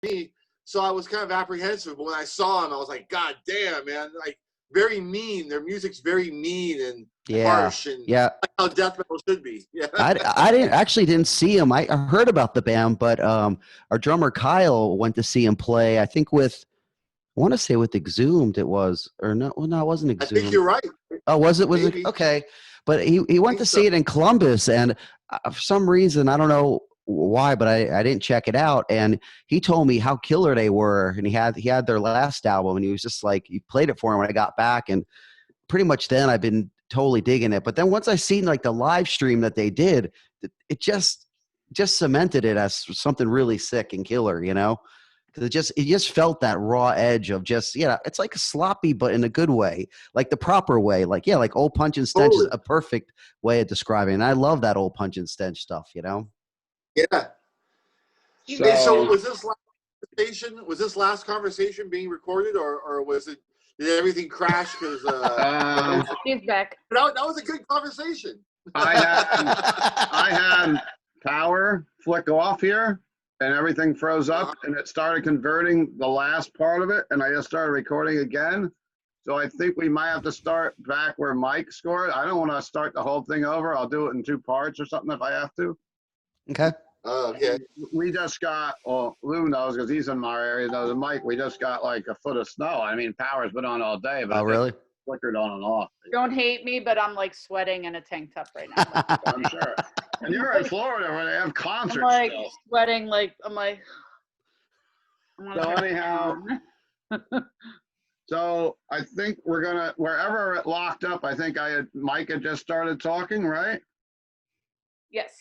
me. So I was kind of apprehensive, but when I saw him, I was like, God damn, man! Like very mean. Their music's very mean and harsh, and like how death metal should be. Yeah. I didn't see him. I heard about the band, but our drummer Kyle went to see him play. I think with, I want to say with Exhumed it was, or no, well, no, it wasn't Exhumed. I think you're right. Oh, was it? Was it? Okay. But he went to see it in Columbus, and for some reason, I don't know why, but I didn't check it out. And he told me how killer they were, and he had their last album, and he was just like, he played it for him when I got back, and pretty much then I've been totally digging it. But then once I seen like the live stream that they did, it just cemented it as something really sick and killer, you know? Because it just felt that raw edge of just, it's like sloppy, but in a good way, like the proper way. Like, like Old Punch and Stench is a perfect way of describing it. And I love that Old Punch and Stench stuff, you know? Yeah. So was this last conversation being recorded, or did everything crash? Because he's back. That was a good conversation. I had power flick off here, and everything froze up, and it started converting the last part of it, and I just started recording again. So I think we might have to start back where Mike scored. I don't want to start the whole thing over. I'll do it in 2 parts or something if I have to. Okay. Okay. We just got, well, Lou knows because he's in our area, knows, and Mike, we just got like a foot of snow. I mean, power's been on all day, but really? Flickered on and off. Don't hate me, but I'm like sweating in a tank top right now. I'm sure. And you're in Florida where they have concerts. I'm like still. sweating, like I'm like. So anyhow, so I think we're gonna, wherever it locked up, I think Mike had just started talking, right? Yes.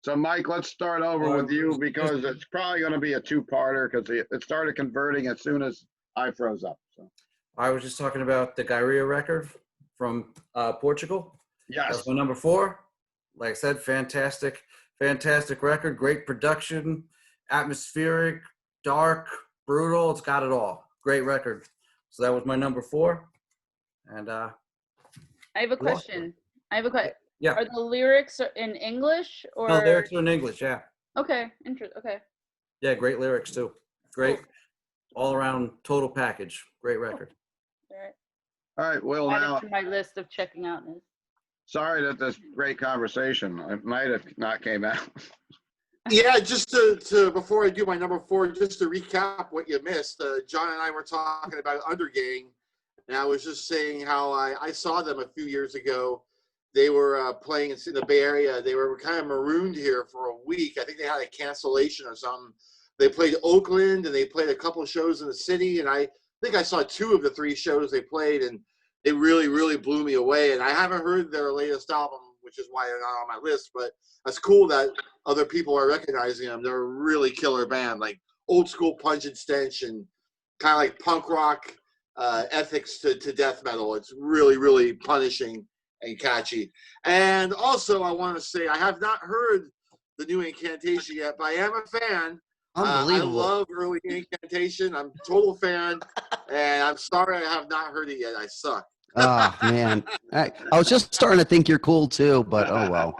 So Mike, let's start over with you because it's probably going to be a 2-parter because it started converting as soon as I froze up. So I was just talking about the Gyria record from Portugal. Yes. That's my number 4. Like I said, fantastic record, great production, atmospheric, dark, brutal. It's got it all. Great record. So that was my number 4. And I have a question. Yeah. Are the lyrics in English or? No, lyrics are in English. Yeah. Okay. Interesting. Okay. Yeah, great lyrics too. Great, all around total package. Great record. All right. All right, Will. Add Now, it to my list of checking out. sorry that this great conversation it might have not came out. Yeah, just to before I do my number 4, just to recap what you missed. John and I were talking about Undergang, and I was just saying how I saw them a few years ago. They were playing in the Bay Area. They were kind of marooned here for a week. I think they had a cancellation or something. They played Oakland, and they played a couple of shows in the city. And I think I saw 2 of the 3 shows they played, and they really, really blew me away. And I haven't heard their latest album, which is why they're not on my list. But that's cool that other people are recognizing them. They're a really killer band, like old school Punch and Stench and kind of like punk rock ethics to death metal. It's really, really punishing and catchy. And also, I want to say I have not heard the new Incantation yet, but I am a fan. Unbelievable. I love early Incantation. I'm a total fan, and I'm sorry I have not heard it yet. I suck. Oh, man. I was just starting to think you're cool, too, but oh, well.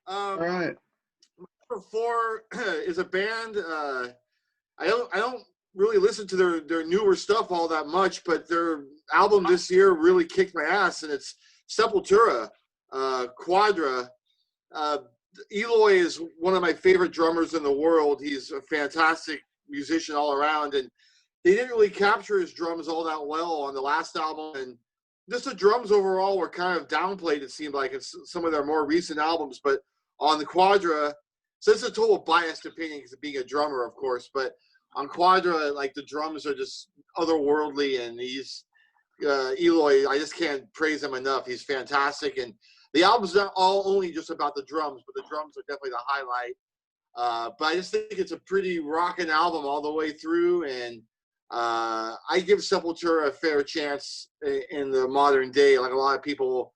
All right. Number 4 is a band. I don't really listen to their newer stuff all that much, but their album this year really kicked my ass, and it's Sepultura, Quadra. Eloy is one of my favorite drummers in the world. He's a fantastic musician all around, and they didn't really capture his drums all that well on the last album, and just the drums overall were kind of downplayed, it seemed like, in some of their more recent albums. But on the Quadra, so it's a total biased opinion because of being a drummer, of course, but on Quadra, like, the drums are just otherworldly, and he's Eloy, I just can't praise him enough. He's fantastic, and the album's not only just about the drums, but the drums are definitely the highlight. But I just think it's a pretty rocking album all the way through, and I give Sepultura a fair chance in the modern day. Like, a lot of people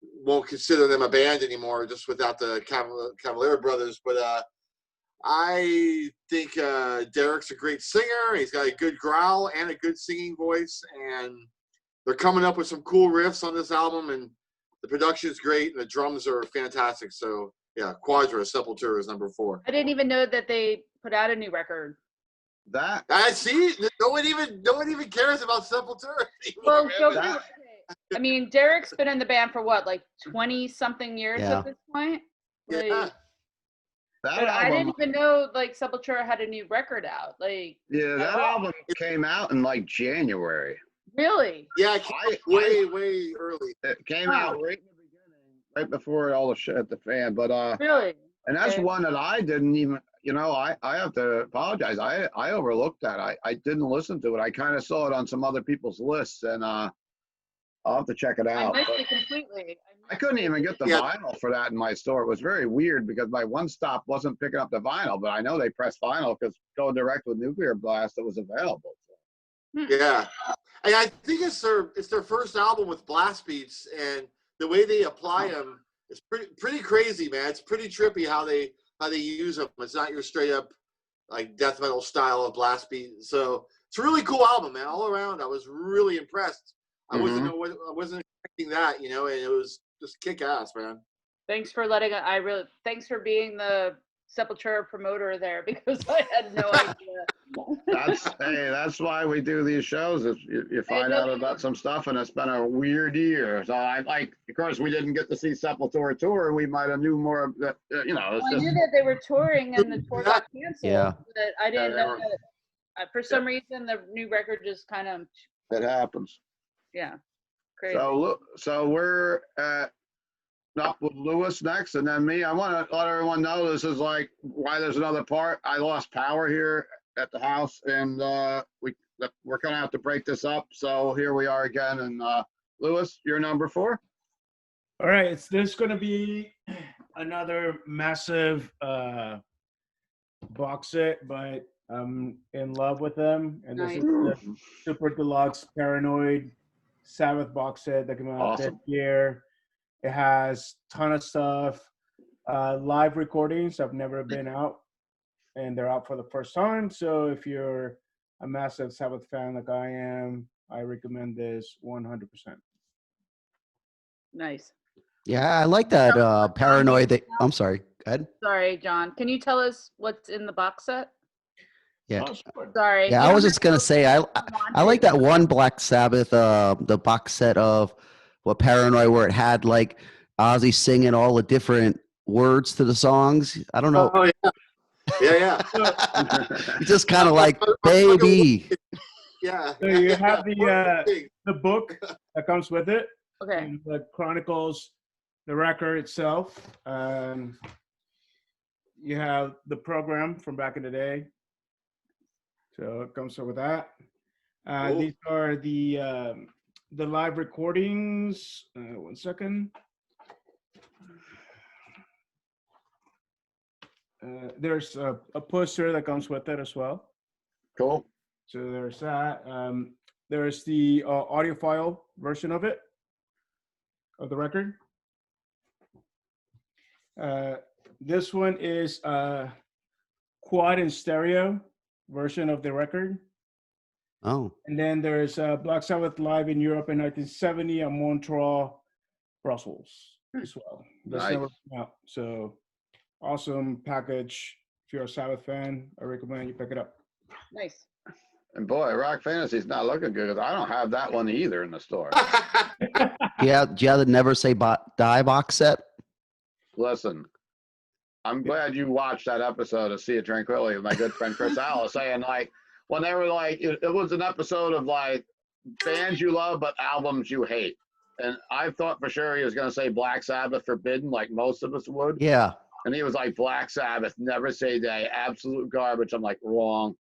won't consider them a band anymore just without the Cavalier brothers, but I think Derek's a great singer. He's got a good growl and a good singing voice, and they're coming up with some cool riffs on this album, and the production is great, and the drums are fantastic. So Yeah, Quadra, Sepultura is number 4. I didn't even know that they put out a new record. That I see. No one even cares about Sepultura anymore. Well, man. go But- through. I mean, Derek's been in the band for what, like 20 something years Yeah. at this point. Like, yeah. that but I album, didn't even know like Sepultura had a new record out. Like, yeah, that album came out in like January. really? Yeah, it came way early. It came out right in the beginning, right before all the shit at the fan. But Really? and that's Okay. one that I didn't even, I have to apologize. I overlooked that. I didn't listen to it. I kind of saw it on some other people's lists, and I'll have to check it I out. missed But it completely. I couldn't even get the Yeah. vinyl for that in my store. It was very weird because my one stop wasn't picking up the vinyl, but I know they pressed vinyl because Go Direct with Nuclear Blast, it was available. Yeah, and I think it's their first album with blast beats, and the way they apply them is pretty crazy, man. It's pretty trippy how they use them. It's not your straight up like death metal style of blast beat. So it's a really cool album, man. All around, I was really impressed. I wasn't expecting that, and it was just kick ass, man. Thanks for thanks for being the Sepultura promoter there because I had no idea. That's why we do these shows. If you find out about some stuff, and it's been a weird year. So of course, we didn't get to see Sepultura tour. We might have knew more of that. It's I just, knew that they were touring and the tour got canceled. Yeah. But I didn't they know were. that. For some reason, the new record just kind of, it happens. yeah, crazy. So we're up with Lewis next, and then me. I want to let everyone know this is like why there's another part. I lost power here at the house, and we're gonna have to break this up. So here we are again, and Lewis, you're number 4. All right, there's going to be another massive box set, but I'm in love with them. And this is the Super Deluxe Paranoid Sabbath box set that came out this year. It has a ton of stuff, live recordings have never been out, and they're out for the first time. So if you're a massive Sabbath fan like I am, I recommend this 100%. Nice. Yeah, I like that Paranoid. I'm sorry. Go ahead. Sorry, John. Can you tell us what's in the box set? Yeah. Oh, sure. Sorry. Yeah, You I was don't just gonna say I like that one Black Sabbath the box set of Paranoid where it had like Ozzy singing all the different words to the songs. I don't know. Oh yeah. It's just kind of like baby. Yeah. So you have the book that comes with it. Okay. And that chronicles the record itself. You have the program from back in the day. So it comes with that. Cool. These are the live recordings. 1 second. There's a poster that comes with it as well. Cool. So there's that. There's the audiophile version of it, of the record. This one is quad and stereo version of the record. Oh. And then there's Black Sabbath live in Europe in 1970 at Montreux, Brussels as well. That's never come out. So awesome package. If you're a Sabbath fan, I recommend you pick it up. Nice. And boy, Rock Fantasy's not looking good because I don't have that one either in the store. Yeah, do you have the Never Say Die box set? Listen, I'm glad you watched that episode of Sea of Tranquility with my good friend Chris Allen saying like when they were like it was an episode of like bands you love but albums you hate. And I thought for sure he was going to say Black Sabbath Forbidden like most of us would. Yeah. And he was like Black Sabbath, Never Say Die, absolute garbage. I'm like, wrong.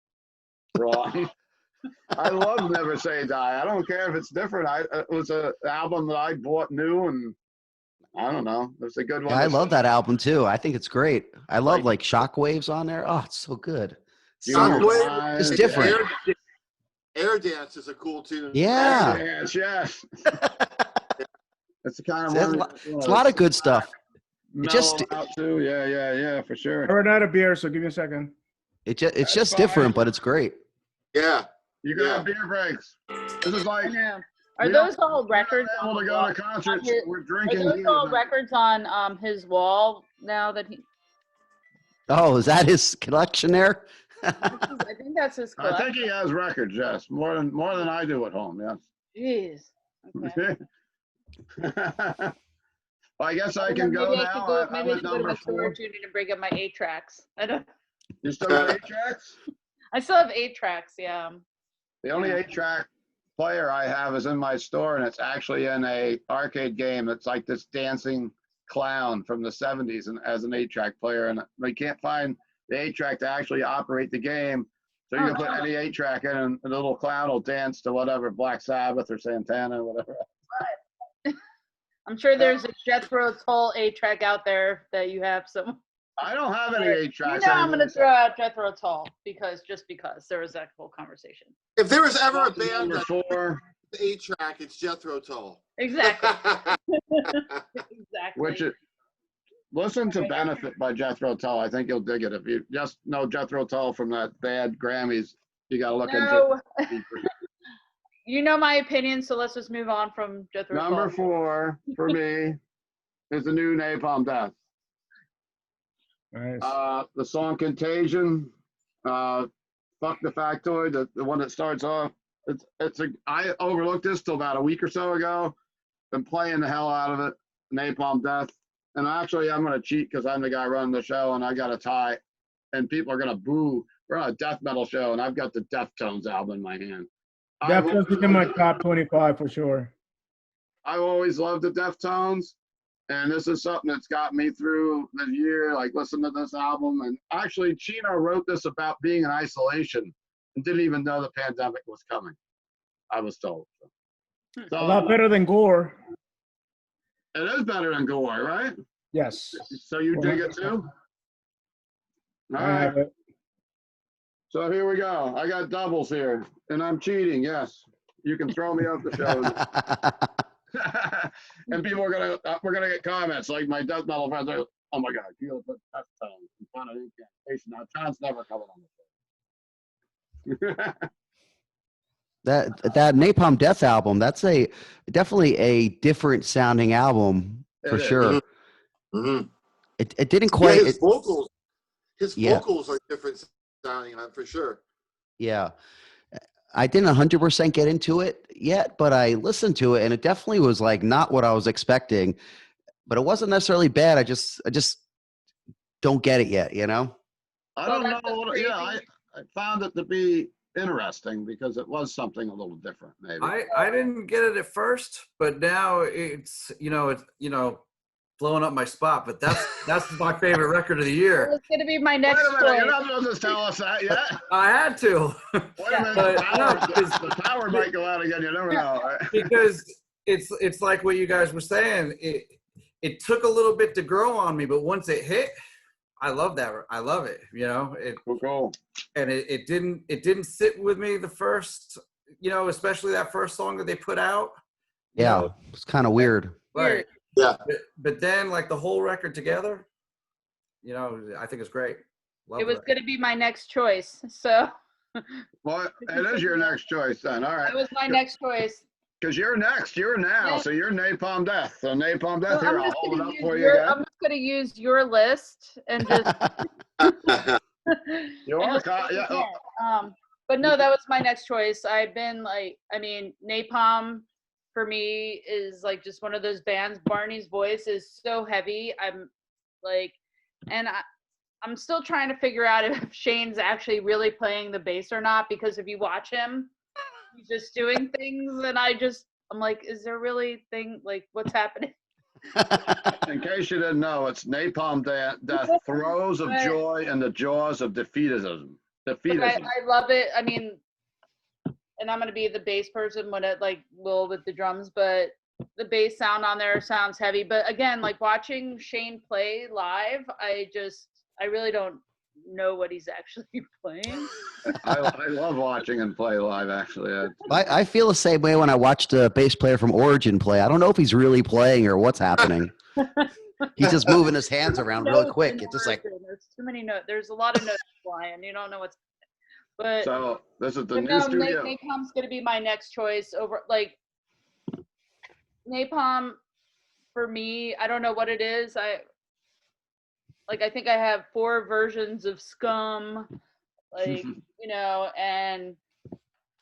I love Never Say Die. I don't care if it's different. It was an album that I bought new, and I don't know. It was a good one. Yeah, I love that album too. I think it's great. I love like Shockwaves on there. Oh, it's so good. Shockwave. It's different. Air Dance is a cool tune. Yeah. Yes. It's the kind of It's a lot of good stuff. It just out too. Yeah, for sure. I ran out of beer, so give me a second. It's just different, but it's great. Yeah. You got beer breaks. This is like Are those all records? Able to go to concerts. We're Are drinking. those here all tonight. records on his wall now that he? Oh, is that his collection there? I think that's his I collection. think he has records. Yes, more than I do at home. Yes. Jeez. Okay. Well, I guess I don't can know, go maybe I now. should go, I'm maybe I at should go to number my 4. storage unit and bring up my 8 tracks. I don't. You still got 8 tracks? I still have 8 tracks. Yeah. The only 8-track player I have is in my store, and it's actually in a arcade game. It's like this dancing clown from the 70s, and as an 8-track player, and we can't find the 8-track to actually operate the game. So you can put any 8-track in, and the little clown will dance to whatever, Black Sabbath or Santana, whatever. I'm sure there's a Jethro Tull 8-track out there that you have some. I don't have any 8-tracks. I'm going to throw out Jethro Tull because there was that whole conversation. If there was ever a band Number that 4. 8-track, it's Jethro Tull. Exactly. Exactly. Which it, listen to Benefit by Jethro Tull. I think you'll dig it. If you just know Jethro Tull from that bad Grammys, you got to look into it. You know my opinion, so let's just move on from Jethro Tull. Number 4 for me is the new Napalm Death. Nice. The song Contagion, Fuck the Factoid, the one that starts off. I overlooked this till about a week or so ago. Been playing the hell out of it, Napalm Death. And actually, I'm going to cheat because I'm the guy running the show and I got a tie. And people are going to boo. We're on a death metal show and I've got the Deftones album in my hand. Definitely in my top 25 for sure. I've always loved the Deftones. And this is something that's got me through the year, like listen to this album. And actually, Chino wrote this about being in isolation and didn't even know the pandemic was coming, I was told. So, A lot better than Gore. it is better than Gore, right? Yes. So you dig it too? All I right. have it. So here we go. I got doubles here, and I'm cheating. Yes, you can throw me off the show. And people are we're gonna get comments like my death metal friends are, oh my God, you gotta put Deftones in front of Incantation. Now, John's never coming on the show. That Napalm Death album, that's definitely a different sounding album for sure. Mm-hmm. It didn't quite. Yeah, his vocals are different sounding for sure. Yeah. I didn't 100% get into it yet, but I listened to it and it definitely was like not what I was expecting, but it wasn't necessarily bad. I just don't get it yet, you know? I don't know. Yeah, I found it to be interesting because it was something a little different, maybe. I didn't get it at first, but now it's blowing up my spot. But that's my favorite record of the year. It's going to be my next Wait a minute, choice. you're not supposed to tell us that yet. I had to. Wait a minute, the power might go out again. You never know. Right? Because it's like what you guys were saying. It took a little bit to grow on me, but once it hit, I love that. I love it. You know, Cool. And it didn't sit with me the first, especially that first song that they put out. Yeah, it's kind of weird. Right. Yeah. But then like the whole record together, I think it's great. It was going to be my next choice. So. Well, it is your next choice then. All right. It was my next choice. Because you're next. You're now. Yeah. So you're Napalm Death. So Napalm Death, here, I'll hold it up for you I'm again. just going to use your list and just. But no, that was my next choice. I've been Napalm for me is like just one of those bands. Barney's voice is so heavy. I'm still trying to figure out if Shane's actually really playing the bass or not, because if you watch him, he's just doing things and I'm like, is there really what's happening? In case you didn't know, it's Napalm Death, throes of joy and the jaws of defeatism. I love it. I mean, and I'm going to be the bass person when it will with the drums, but the bass sound on there sounds heavy. But again, watching Shane play live, I really don't know what he's actually playing. I love watching him play live, actually. I feel the same way when I watched a bass player from Origin play. I don't know if he's really playing or what's happening. He's just moving his hands around really quick. It's just like there's too many notes. There's a lot of notes flying. You don't know what's. But so this is the new studio. Napalm's going to be my next choice over Napalm, for me, I don't know what it is. I think I have 4 versions of Scum, and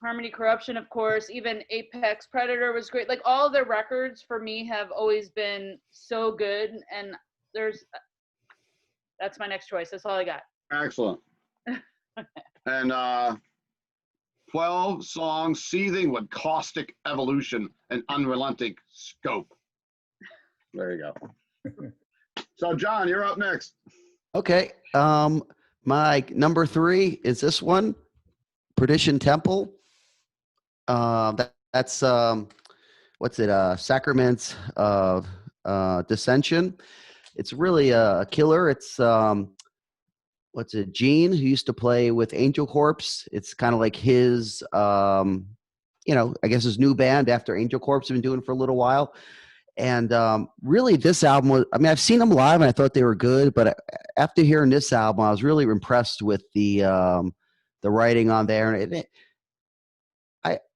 Harmony Corruption, of course. Even Apex Predator was great. Like, all of their records for me have always been so good, and that's my next choice. That's all I got. Excellent. And 12 songs seething with caustic evolution and unrelenting scope. There you go. So, John, you're up next. Okay. My number 3 is this one, Perdition Temple. That's what's it? Sacraments of Dissension. It's really a killer. It's what's it? Gene, who used to play with Angel Corpse. It's kind of like his, I guess his new band after Angel Corpse have been doing for a little while. And really, this album was, I mean, I've seen them live and I thought they were good, but after hearing this album, I was really impressed with the writing on there. And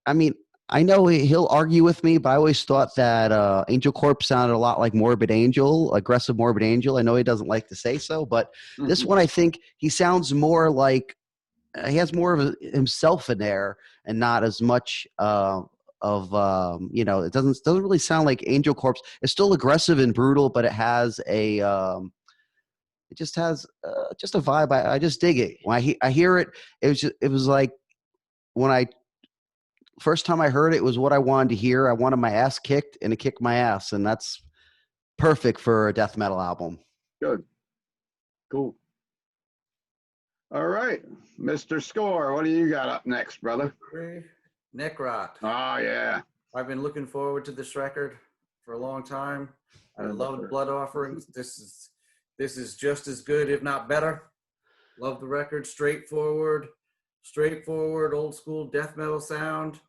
I mean, I know he'll argue with me, but I always thought that Angel Corpse sounded a lot like Morbid Angel, aggressive Morbid Angel. I know he doesn't like to say so, but this one, I think he sounds more like he has more of himself in there and not as much it doesn't really sound like Angel Corpse. It's still aggressive and brutal, but it has it just has just a vibe. I just dig it. When I hear it, it was like when first time I heard it was what I wanted to hear. I wanted my ass kicked, and it kicked my ass, and that's perfect for a death metal album. Good. Cool. All right, Mr. Score, what do you got up next, brother? Necrot. Oh, yeah. I've been looking forward to this record for a long time. I love Blood Offerings. This is just as good, if not better. Love the record. Straightforward, old school death metal sound.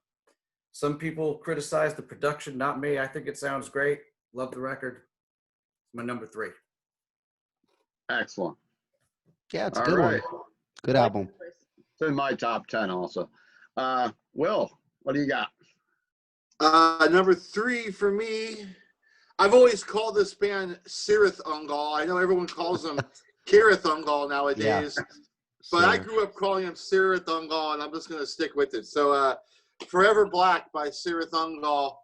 Some people criticize the production, not me. I think it sounds great. Love the record. It's my number 3. Excellent. Yeah, it's a good one. Good album. It's in my top 10 also. Will, what do you got? Number 3 for me, I've always called this band Cirith Ungol. I know everyone calls them Kirith Ungol nowadays, but I grew up calling them Cirith Ungol, and I'm just going to stick with it. So Forever Black by Cirith Ungol.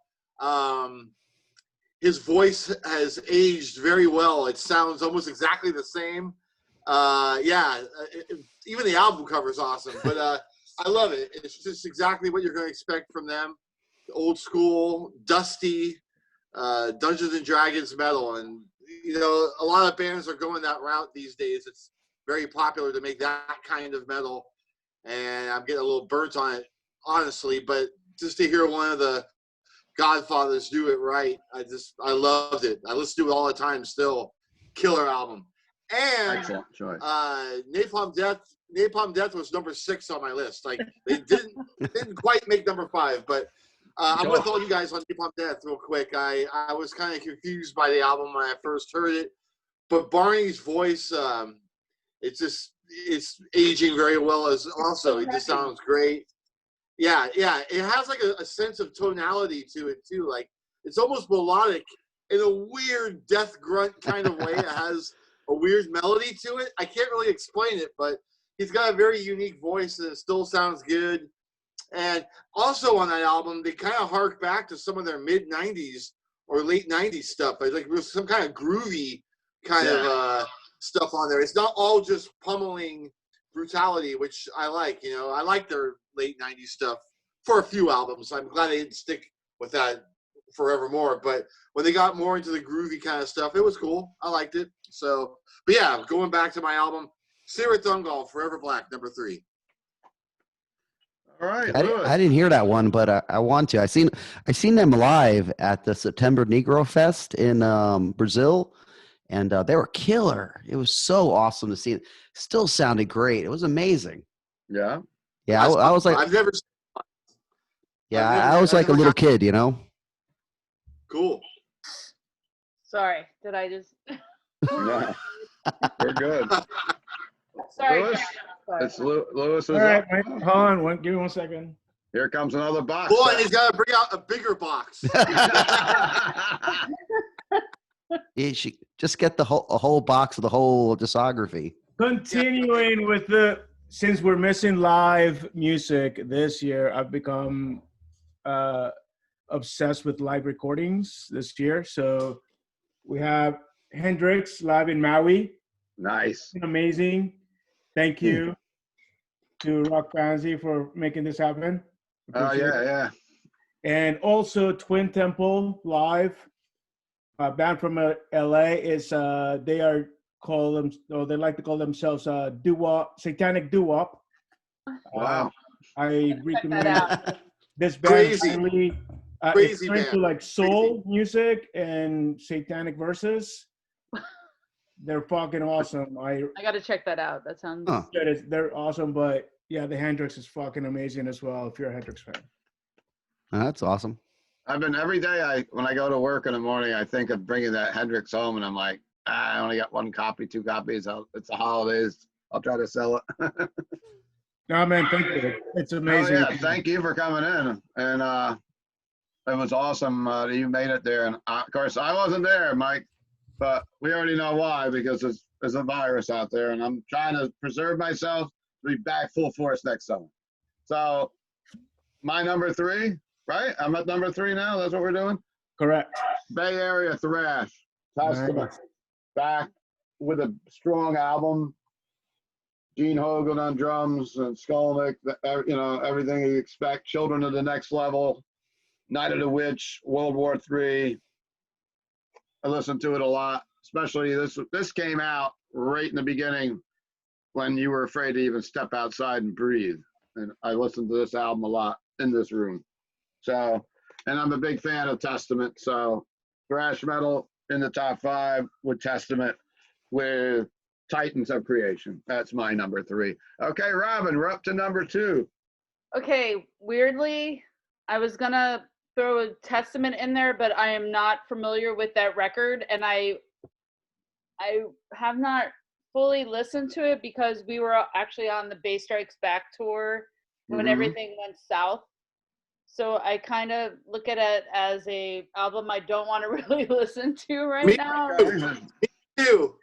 His voice has aged very well. It sounds almost exactly the same. Even the album cover is awesome, but I love it. It's just exactly what you're going to expect from them. Old school, dusty, Dungeons and Dragons metal. And, a lot of bands are going that route these days. It's very popular to make that kind of metal. And I'm getting a little burnt on it, honestly, but just to hear one of the Godfathers do it right, I loved it. I listen to it all the time still. Killer album. And excellent choice. Napalm Death was number 6 on my list. Like, they didn't quite make number 5, but I'm with all you guys on Napalm Death real quick. I was kind of confused by the album when I first heard it, but Barney's voice, it's aging very well as also. It just sounds great. Yeah. It has like a sense of tonality to it too. Like, it's almost melodic in a weird death grunt kind of way. It has a weird melody to it. I can't really explain it, but he's got a very unique voice and it still sounds good. And also on that album, they kind of hark back to some of their mid-90s or late 90s stuff. Like some kind of groovy kind of stuff on there. It's not all just pummeling brutality, which I like. I like their late 90s stuff for a few albums. I'm glad they didn't stick with that forevermore. But when they got more into the groovy kind of stuff, it was cool. I liked it. So, but yeah, going back to my album, Cirith Ungol, Forever Black, number 3. All right, I didn't hear that one, but I want to. I seen them live at the September Negro Fest in Brazil, and they were killer. It was so awesome to see. It still sounded great. It was amazing. Yeah. Yeah, I was like, I've never. Yeah, I was like a little kid, Cool. Sorry, did I just? Yeah. We're good. Sorry. Lewis? Sorry. It's Lewis. All right, hold on. Give me 1 second. Here comes another box. Boy, he's got to bring out a bigger box. You should just get a whole box of the whole discography. Continuing with since we're missing live music this year, I've become obsessed with live recordings this year. So we have Hendrix live in Maui. Nice. Amazing. Thank you to Rock Fancy for making this happen. Oh, yeah. And also Twin Temple live. A band from LA is they like to call themselves satanic doo-wop. Wow. I recommend this band. Crazy. Crazy it's band. to like soul music and satanic verses. They're fucking awesome. I gotta check that out. That sounds good. They're awesome, but yeah, the Hendrix is fucking amazing as well. If you're a Hendrix fan, That's awesome. I've been every day. When I go to work in the morning, I think of bringing that Hendrix home, and I'm like, I only got 1 copy, 2 copies. It's the holidays. I'll try to sell it. No, man, thank you. It's amazing. Oh, yeah, thank you for coming in, and it was awesome that you made it there. And of course, I wasn't there, Mike, but we already know why, because there's a virus out there, and I'm trying to preserve myself to be back full force next summer. So my number 3, right? I'm at number 3 now. That's what we're doing. Correct. Bay Area thrash. Testament. Nice. Back with a strong album. Gene Hogan on drums and Skolnick, everything you expect. Children of the Next Level, Night of the Witch, World War III. I listened to it a lot, especially this came out right in the beginning when you were afraid to even step outside and breathe. And I listened to this album a lot in this room. So, and I'm a big fan of Testament. So thrash metal in the top 5 with Testament, with Titans of Creation. That's my number 3. Okay, Robin, we're up to number 2. Okay, weirdly, I was gonna throw a Testament in there, but I am not familiar with that record, and I have not fully listened to it because we were actually on the Bay Strikes Back tour when everything went south. So I kind of look at it as a album I don't want to really listen to right now. Me too.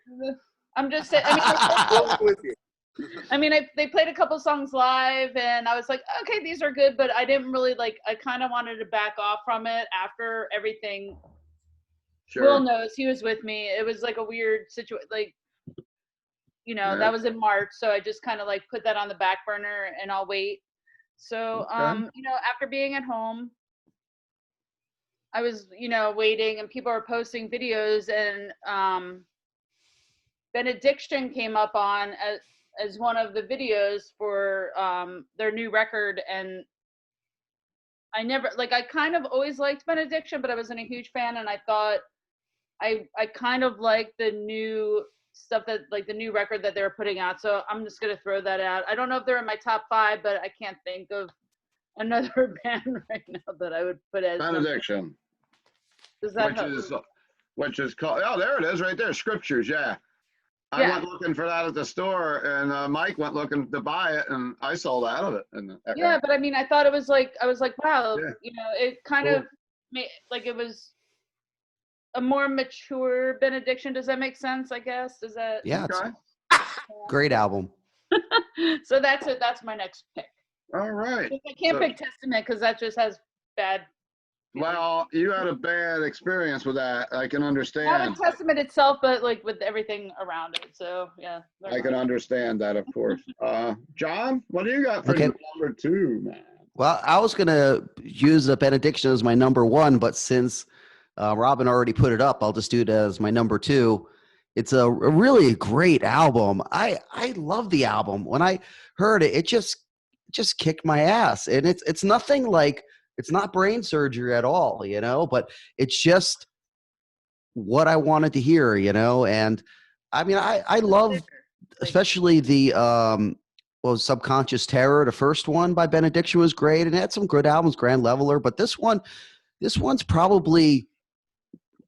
I'm just saying. I mean, they played a couple songs live, and I was like, okay, these are good, but I didn't really I kind of wanted to back off from it after everything. Sure. Will knows, he was with me. It was like a weird situation, that was in March, so I just kind of put that on the back burner, and I'll wait. So, after being at home, I was, waiting, and people are posting videos, and Benediction came up on as one of the videos for their new record, and I never I kind of always liked Benediction, but I wasn't a huge fan, and I thought I kind of liked the new stuff that the new record that they were putting out, so I'm just gonna throw that out. I don't know if they're in my top 5, but I can't think of another band right now that I would put as Benediction. Does that which is called, oh, there it is right there, Scriptures. Yeah. I went looking for that at the store, and Mike went looking to buy it, and I sold out of it. But I mean, I thought it was I was like, wow, it kind of made, it was a more mature Benediction. Does that make sense? I guess. Does that? Yeah. It's great album. So that's it. That's my next pick. All right. I can't pick Testament because that just has bad. Well, you had a bad experience with that. I can understand. Not with Testament itself, but with everything around it. So yeah. I can understand that, of course. John, what do you got for number 2, man? Well, I was gonna use the Benediction as my number 1, but since Robin already put it up, I'll just do it as my number 2. It's a really great album. I love the album. When I heard it, it just kicked my ass, and it's nothing it's not brain surgery at all, but it's just what I wanted to hear, and I mean, I love especially the Subconscious Terror. The first one by Benediction was great, and it had some good albums, Grand Leveler, but this one's probably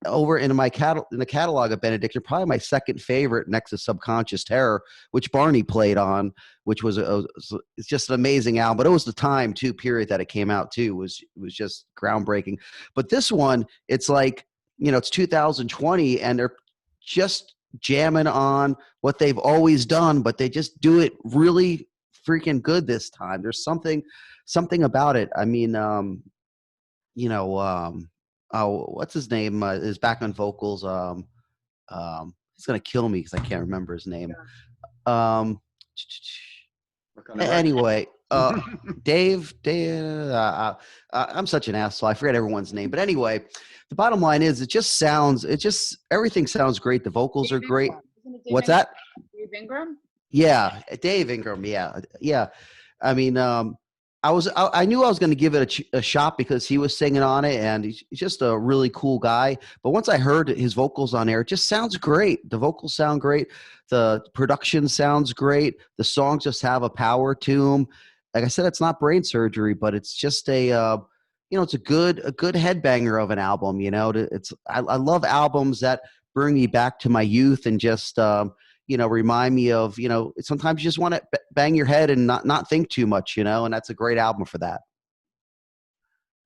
over in my in the catalog of Benediction, probably my second favorite next to Subconscious Terror, which Barney played on, which was it's just an amazing album. But it was the time too period that it came out too was just groundbreaking. But this one, it's like, you know, it's 2020 and they're just jamming on what they've always done, but they just do it really freaking good this time. There's something about it. I mean, you know, oh, what's his name? Is back on vocals. He's gonna kill me because I can't remember his name. Anyway, Dave. I'm such an asshole. I forget everyone's name. But anyway, the bottom line is, everything sounds great. The vocals are great. What's that? Dave Ingram? Yeah, Dave Ingram. Yeah. I mean, I knew I was going to give it a shot because he was singing on it, and he's just a really cool guy. But once I heard his vocals on air, it just sounds great. The vocals sound great. The production sounds great. The songs just have a power to them. Like I said, it's not brain surgery, but it's just it's a good headbanger of an album. You know, I love albums that bring me back to my youth and just remind me of, sometimes you just want to bang your head and not think too much, and that's a great album for that.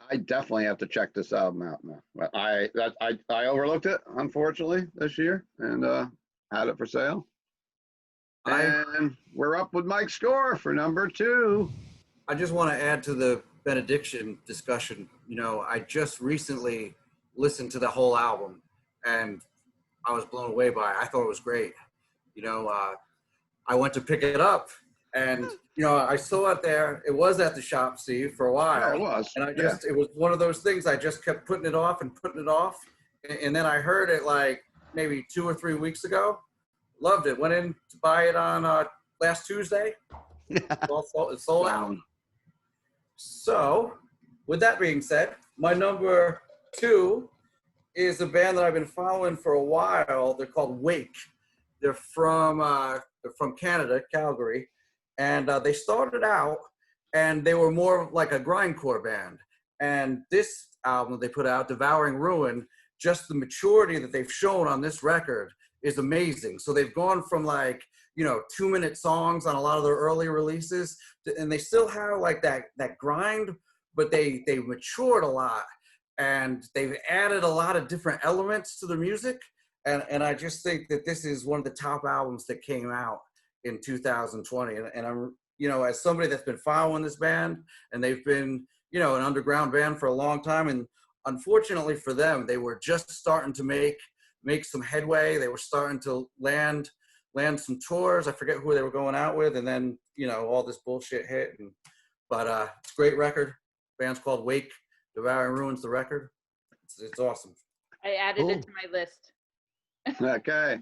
I definitely have to check this album out now. I overlooked it, unfortunately, this year, and had it for sale. And we're up with Mike's score for number 2. I just want to add to the Benediction discussion. I just recently listened to the whole album, and I was blown away by it. I thought it was great. I went to pick it up, and I saw it there. It was at the shop, Steve, for a while. Yeah, it was. And it was one of those things. I just kept putting it off, and then I heard it like maybe 2 or 3 weeks ago. Loved it. Went in to buy it on last Tuesday. It sold out. So, with that being said, my number 2 is a band that I've been following for a while. They're called Wake. They're from Canada, Calgary, and they started out, and they were more like a grindcore band. And this album they put out, Devouring Ruin, just the maturity that they've shown on this record is amazing. So they've gone from 2-minute songs on a lot of their early releases, and they still have like that grind, but they've matured a lot, and they've added a lot of different elements to the music. And I just think that this is one of the top albums that came out in 2020. And I'm, as somebody that's been following this band, and they've been, an underground band for a long time. And unfortunately for them, they were just starting to make some headway. They were starting to land some tours. I forget who they were going out with. And then, all this bullshit hit. But it's a great record. The band's called Wake. Devouring Ruins, the record. It's awesome. I added it to my list. Okay.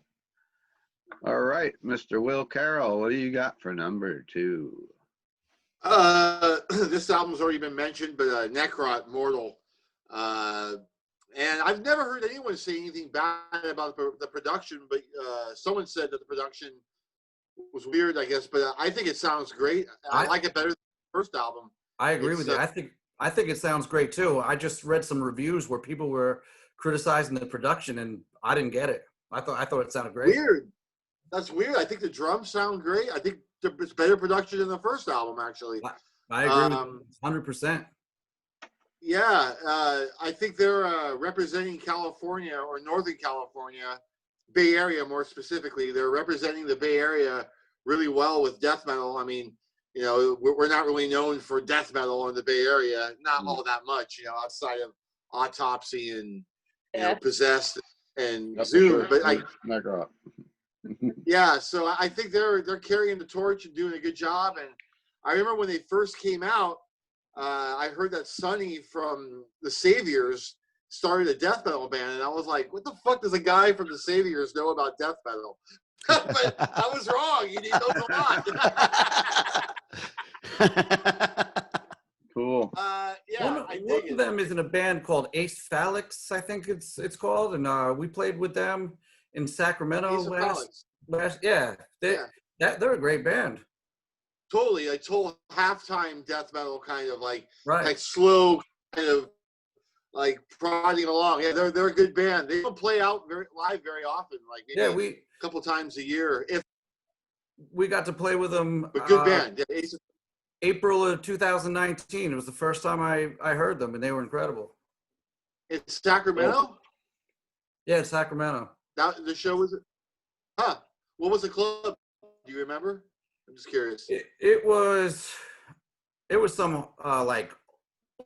All right, Mr. Will Carroll, what do you got for number 2? This album's already been mentioned, but Necrot, Mortal. And I've never heard anyone say anything bad about the production, but someone said that the production was weird, I guess, but I think it sounds great. I like it better than the first album. I agree with you. I think it sounds great too. I just read some reviews where people were criticizing the production, and I didn't get it. I thought it sounded great. Weird. That's weird. I think the drums sound great. I think it's better production than the first album, actually. I agree with 100%. Yeah, I think they're representing California, or Northern California, Bay Area more specifically. They're representing the Bay Area really well with death metal. I mean, we're not really known for death metal in the Bay Area, not all that much, outside of Autopsy and Possessed and Zoom. But yeah, so I think they're carrying the torch and doing a good job. And I remember when they first came out, I heard that Sonny from the Saviors started a death metal band, and I was like, what the fuck does a guy from the Saviors know about death metal? But I was wrong. He knows a lot. Cool. Yeah, one of them is in a band called Ace Phalix, I think it's called, and we played with them in Sacramento last. Yeah, they're a great band. Totally, like total halftime death metal kind of like right. Like slow kind of like prodding along. Yeah, they're a good band. They don't play out live very often, like maybe Yeah, a couple times a year. If we got to play with them. a good band. Yeah, April of 2019. It was the first time I heard them, and they were incredible. it's Sacramento. Yeah, it's Sacramento. That the show was. Huh? What was the club? Do you remember? I'm just curious. It was some like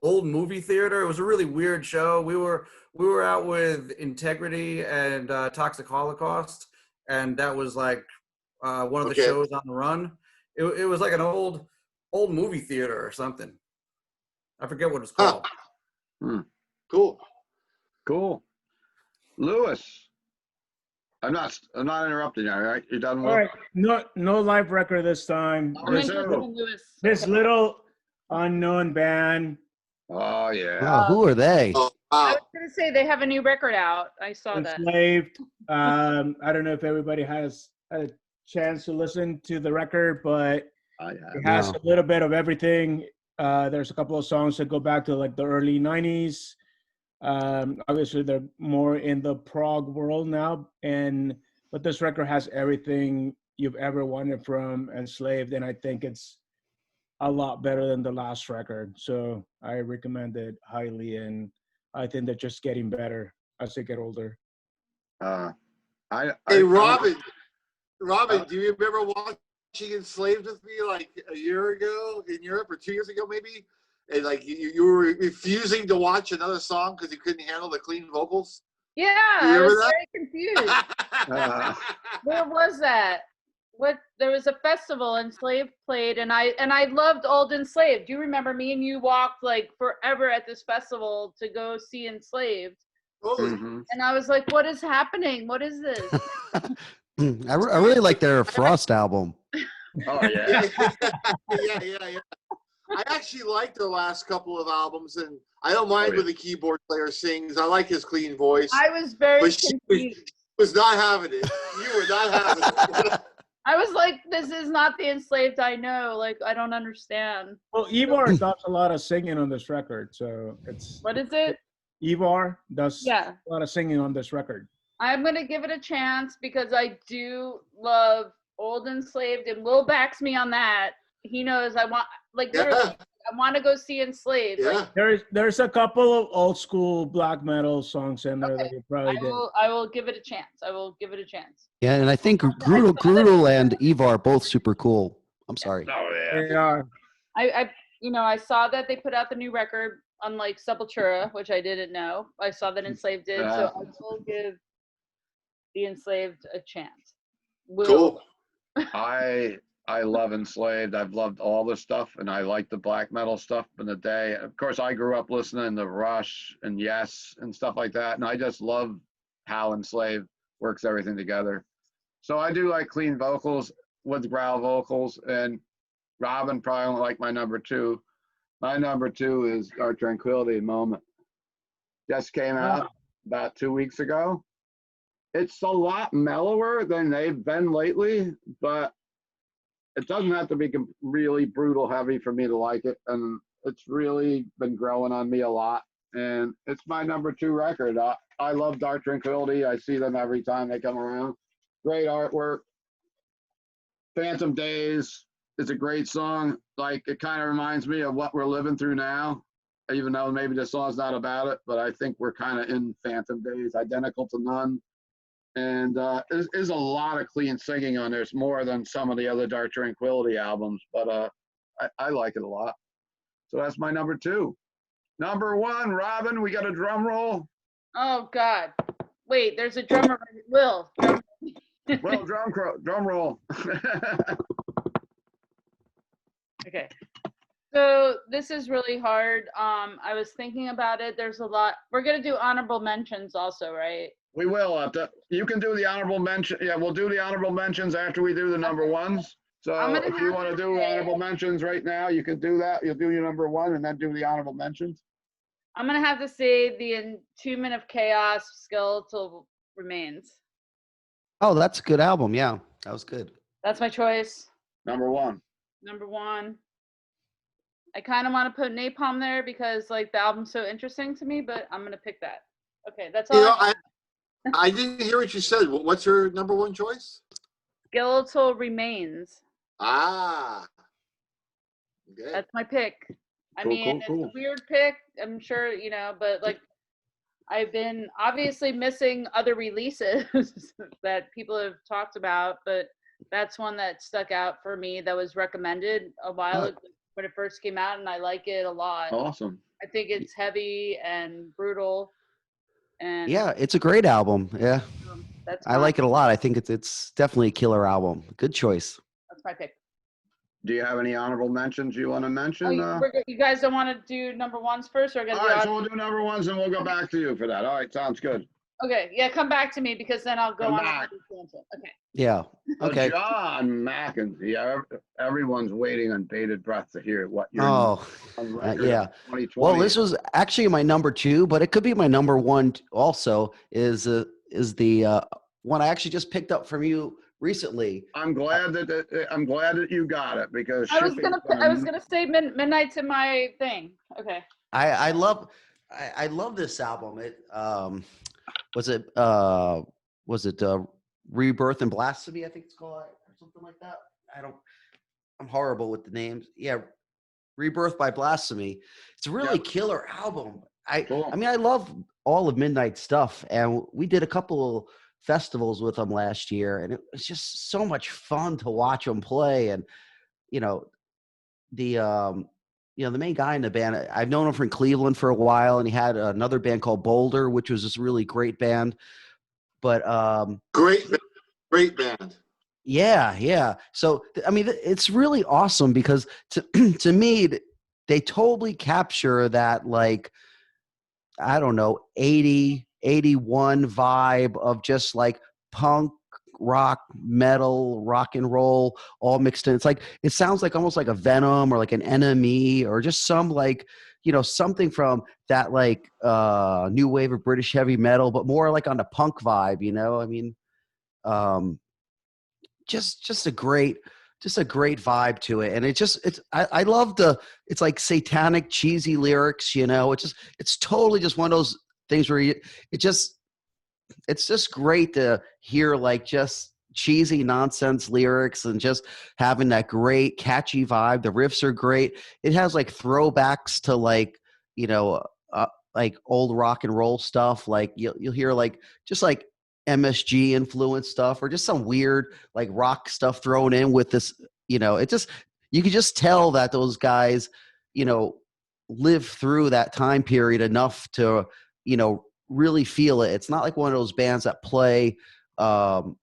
old movie theater. It was a really weird show. We were out with Integrity and Toxic Holocaust, and that was like one of the shows on the run. It was like an old movie theater or something. I forget what it's called. Cool. Lewis, I'm not interrupting you, all right? You done with? All right, no live record this time. This little unknown band. Oh yeah. Oh, who are they? Oh, I wow. was gonna say they have a new record out. I saw that. Enslaved. I don't know if everybody has a chance to listen to the record, but it has a little bit of everything. There's a couple of songs that go back to like the early 90s. Obviously they're more in the prog world now, but this record has everything you've ever wanted from Enslaved, and I think it's a lot better than the last record. So I recommend it highly, and I think they're just getting better as they get older. Hey, Robin, do you remember watching Enslaved with me like a year ago in Europe, or 2 years ago maybe? And like you were refusing to watch another song because you couldn't handle the clean vocals. Yeah, I was very confused. Uh, Where was that? There was a festival Enslaved played, and I loved old Enslaved. Do you remember me and you walked like forever at this festival to go see Enslaved? mhm. And I was like, what is happening? What is this? I really like their Frost album. Oh yeah. Yeah. I actually like their last couple of albums, and I don't mind when the keyboard player sings. I like his clean voice. I was very But she was not having it. You were not having it. I was like, this is not the Enslaved I know. Like, I don't understand. Well, Ivar does a lot of singing on this record, so it's. What is it? Ivar does Yeah. a lot of singing on this record. I'm gonna give it a chance because I do love old Enslaved, and Will backs me on that. He knows I want, like, literally, I want to go see Enslaved. Yeah. Like, there's a couple of old school black metal songs in there that you probably did. I will give it a chance. I will give it a chance. Yeah, and I think Grudel and Ivar are both super cool. I'm sorry. Oh yeah. They are. I saw that they put out the new record, unlike Sepultura, which I didn't know. I saw that Enslaved did, so I will give the Enslaved a chance. Cool. I love Enslaved. I've loved all the stuff, and I like the black metal stuff in the day. Of course, I grew up listening to Rush and Yes and stuff like that, and I just love how Enslaved works everything together. So I do like clean vocals with growl vocals, and Robin probably won't like my number two. My number two is Our Tranquility Moment. Just came out about 2 weeks ago. It's a lot mellower than they've been lately, but it doesn't have to be really brutal heavy for me to like it. And it's really been growing on me a lot. And it's my number two record. I love Dark Tranquility. I see them every time they come around. Great artwork. Phantom Days is a great song. Like, it kind of reminds me of what we're living through now, even though maybe the song's not about it, but I think we're kind of in Phantom Days, Identical to None. And there's a lot of clean singing on there. It's more than some of the other Dark Tranquility albums, but I like it a lot. So that's my number two. Number one, Robin, we got a drum roll. Oh, God. Wait, there's a drummer. Will. Well, drum roll. Okay. So this is really hard. I was thinking about it. There's a lot. We're going to do honorable mentions also, right? We will. You can do the honorable mention. Yeah, we'll do the honorable mentions after we do the number ones. So if you want to do honorable mentions right now, you can do that. You'll do your number one and then do the honorable mentions. I'm going to have to say the Entombment of Chaos, Skeletal Remains. Oh, that's a good album. Yeah, that was good. That's my choice. Number one. Number one. I kind of want to put Napalm there because like the album's so interesting to me, but I'm gonna pick that. Okay, that's all. You know, I didn't hear what you said. What's your number one choice? Skeletal Remains. Ah. Okay. That's my pick. I Cool, mean, cool, it's a weird pick. I'm sure, you know, but like I've been obviously missing other releases that people have talked about, but that's one that stuck out for me that was recommended a while ago when it first came out, and I like it a lot. Awesome. I think it's heavy and brutal, and Yeah, it's a great album. Yeah, that's I like it a lot. I think it's definitely a killer album. Good choice. That's my pick. Do you have any honorable mentions you want to mention? You guys don't want to do number ones first, or All right, so we'll do number ones and we'll go back to you for that. All right, sounds good. Okay, yeah, come back to me because then I'll go Come on. back. Okay. Yeah. Okay. John Mcintyre. Yeah, everyone's waiting on bated breath to hear what you're Oh, on record yeah. of 2020. Well, this was actually my number two, but it could be my number one also. Is the one I actually just picked up from you recently. I'm glad that you got it because I was gonna say Midnight's in my thing. Okay. I love this album. It was it Rebirth and Blasphemy, I think it's called, or something like that. I'm horrible with the names. Yeah, Rebirth by Blasphemy. It's a really killer album. I mean, I love all of Midnight stuff, and we did a couple of festivals with them last year, and it was just so much fun to watch them play. And the main guy in the band, I've known him from Cleveland for a while, and he had another band called Boulder, which was this really great band. But great band. Yeah. So I mean, it's really awesome because to me, they totally capture that, like, I don't know, 80, 81 vibe of just like punk, rock, metal, rock and roll all mixed in. It's like, it sounds like almost like a Venom or like an Enemy or just some like, something from that like new wave of British heavy metal, but more like on the punk vibe, I mean, just a great vibe to it. And I love it's like satanic, cheesy lyrics, it's totally just one of those things where it's just great to hear like just cheesy nonsense lyrics and just having that great catchy vibe. The riffs are great. It has like throwbacks to like, like old rock and roll stuff. Like you'll hear like, just like MSG influence stuff or just some weird like rock stuff thrown in with this, it just, you could just tell that those guys, live through that time period enough to, really feel it. It's not like one of those bands that play, old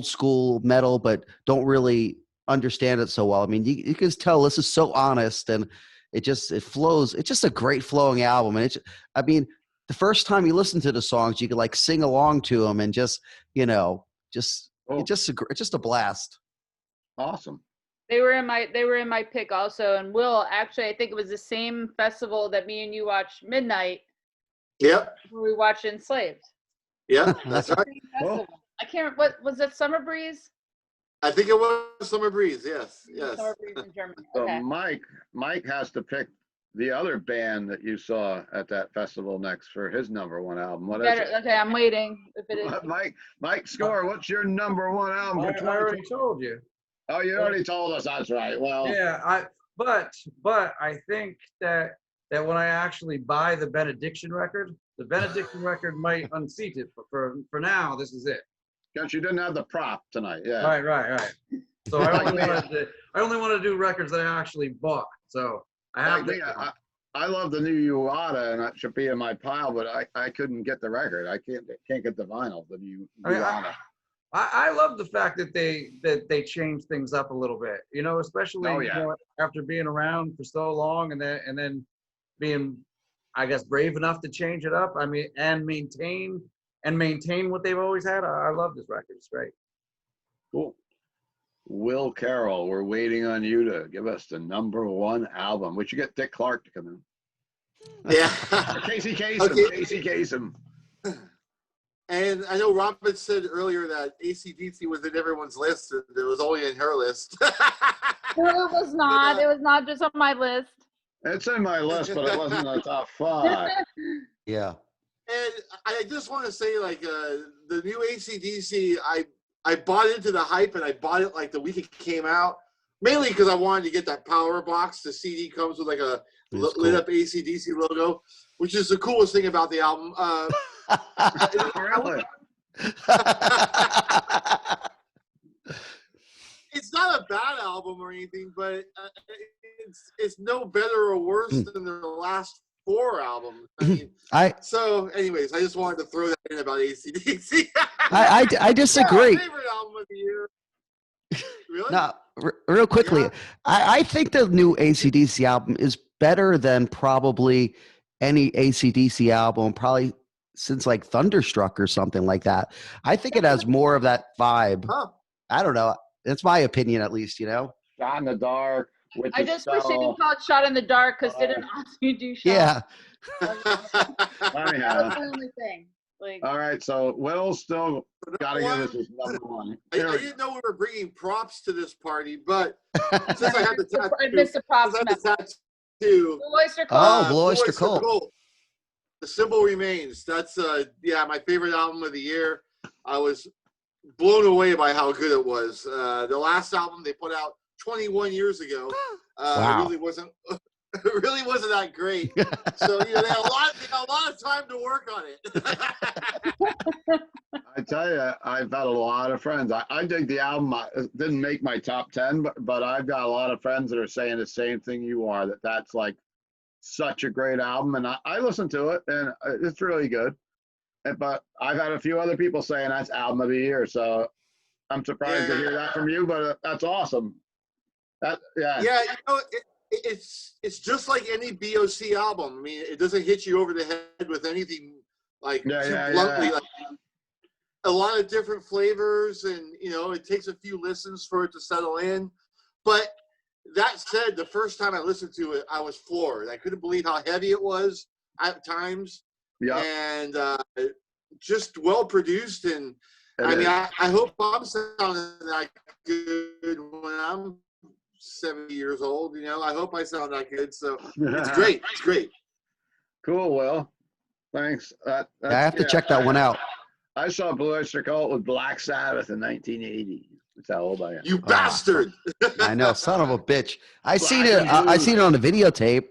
school metal, but don't really understand it so well. I mean, you can just tell this is so honest and it flows. It's just a great flowing album. And the first time you listen to the songs, you could like sing along to them and just, it's just a blast. Awesome. They were in my pick also. And Will, actually, I think it was the same festival that me and you watched Midnight. Yep. Where we watched Enslaved. Yeah, that's right. Well, I can't. What was that? Summer Breeze. I think it was Summer Breeze. Yes. Summer Breeze in Germany. So okay. Mike has to pick the other band that you saw at that festival next for his number one album. What is it? Okay, I'm waiting. If it is. Mike Score, what's your number one album? I already told you. Oh, you already told us. That's right. Well. Yeah, but I think that when I actually buy the Benediction record might unseat it. But for now, this is it. Because you didn't have the prop tonight. Yeah. Right. So I only want to do records that I actually bought. So I have. I love the new Uada, and that should be in my pile, but I couldn't get the record. I can't get the vinyl. The new Uada. I love the fact that they changed things up a little bit. Especially after being around for so long, and then being, I guess, brave enough to change it up. I mean, and maintain what they've always had. I love this record. It's great. Cool. Will Carroll, we're waiting on you to give us the number one album. We should get Dick Clark to come in. Yeah. Casey Kasem. Okay. Casey Kasem. And I know Robin said earlier that AC/DC was in everyone's list. It was only in her list. No, it was not. It was not just on my list. It's in my list, but it wasn't in the top 5. Yeah. And I just want to say, like, the new AC/DC, I bought into the hype, and I bought it like the week it came out, mainly because I wanted to get that power box. The CD comes with like a lit up AC/DC logo, which is the coolest thing about the album. Really? It's not a bad album or anything, but it's no better or worse than their last 4 albums. I mean, so anyways, I just wanted to throw that in about AC/DC. I disagree. Yeah, favorite album of the year. Really? No, real quickly, Yeah. I think the new AC/DC album is better than probably any AC/DC album, probably since like Thunderstruck or something like that. I think it has more of that vibe. Huh. I don't know. That's my opinion, at least, you know? Shot in the Dark. With I just wish they didn't call it Shot in the Dark because didn't Ozzy do Shot? Yeah. Anyhow. That's the only thing. Like, All right, so Will's still got to give us his number 1. I didn't know we were bringing props to this party, but since I had the I missed the props. tattoo, Blue Oyster Cult. Oh, Blue Oyster Cult. The Symbol Remains. That's my favorite album of the year. I was blown away by how good it was. The last album they put out 21 years ago Wow. really wasn't that great. So they had a lot of time to work on it. I tell you, I've had a lot of friends. I dig the album. It didn't make my top 10, but I've got a lot of friends that are saying the same thing you are, that's like such a great album. And I listened to it, and it's really good. But I've had a few other people saying that's album of the year. So I'm surprised to hear that from you, but that's awesome. Yeah, it's just like any BOC album. I mean, it doesn't hit you over the head with anything like too bluntly. Like, a lot of different flavors, and it takes a few listens for it to settle in. But that said, the first time I listened to it, I was floored. I couldn't believe how heavy it was at times. Yeah, and just well produced. And I hope I'm sounding that good when I'm 70 years old. I hope I sound that good. So it's great. It's great. Cool. Well, thanks. I have to check that one out. I saw Blue Oyster Cult with Black Sabbath in 1980. That's how old I am. You bastard! I know, son of a bitch. I seen it on the videotape.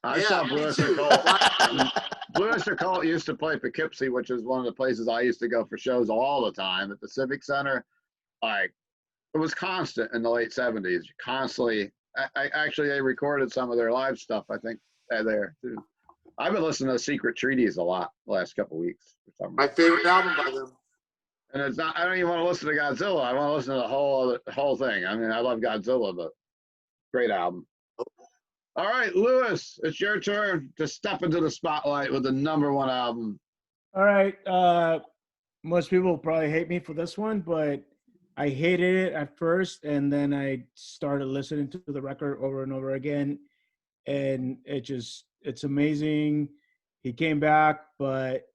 I saw Blue Oyster Cult. Blue Oyster Cult used to play Poughkeepsie, which is one of the places I used to go for shows all the time at the Civic Center. Like, it was constant in the late 70s. Constantly. They recorded some of their live stuff, I think, there too. I've been listening to Secret Treaties a lot the last couple of weeks. My favorite album by them. And it's not. I don't even want to listen to Godzilla. I want to listen to the whole thing. I mean, I love Godzilla, but great album. All right, Lewis, it's your turn to step into the spotlight with the number 1 album. All right. Most people probably hate me for this one, but I hated it at first, and then I started listening to the record over and over again, and it's amazing. He came back, but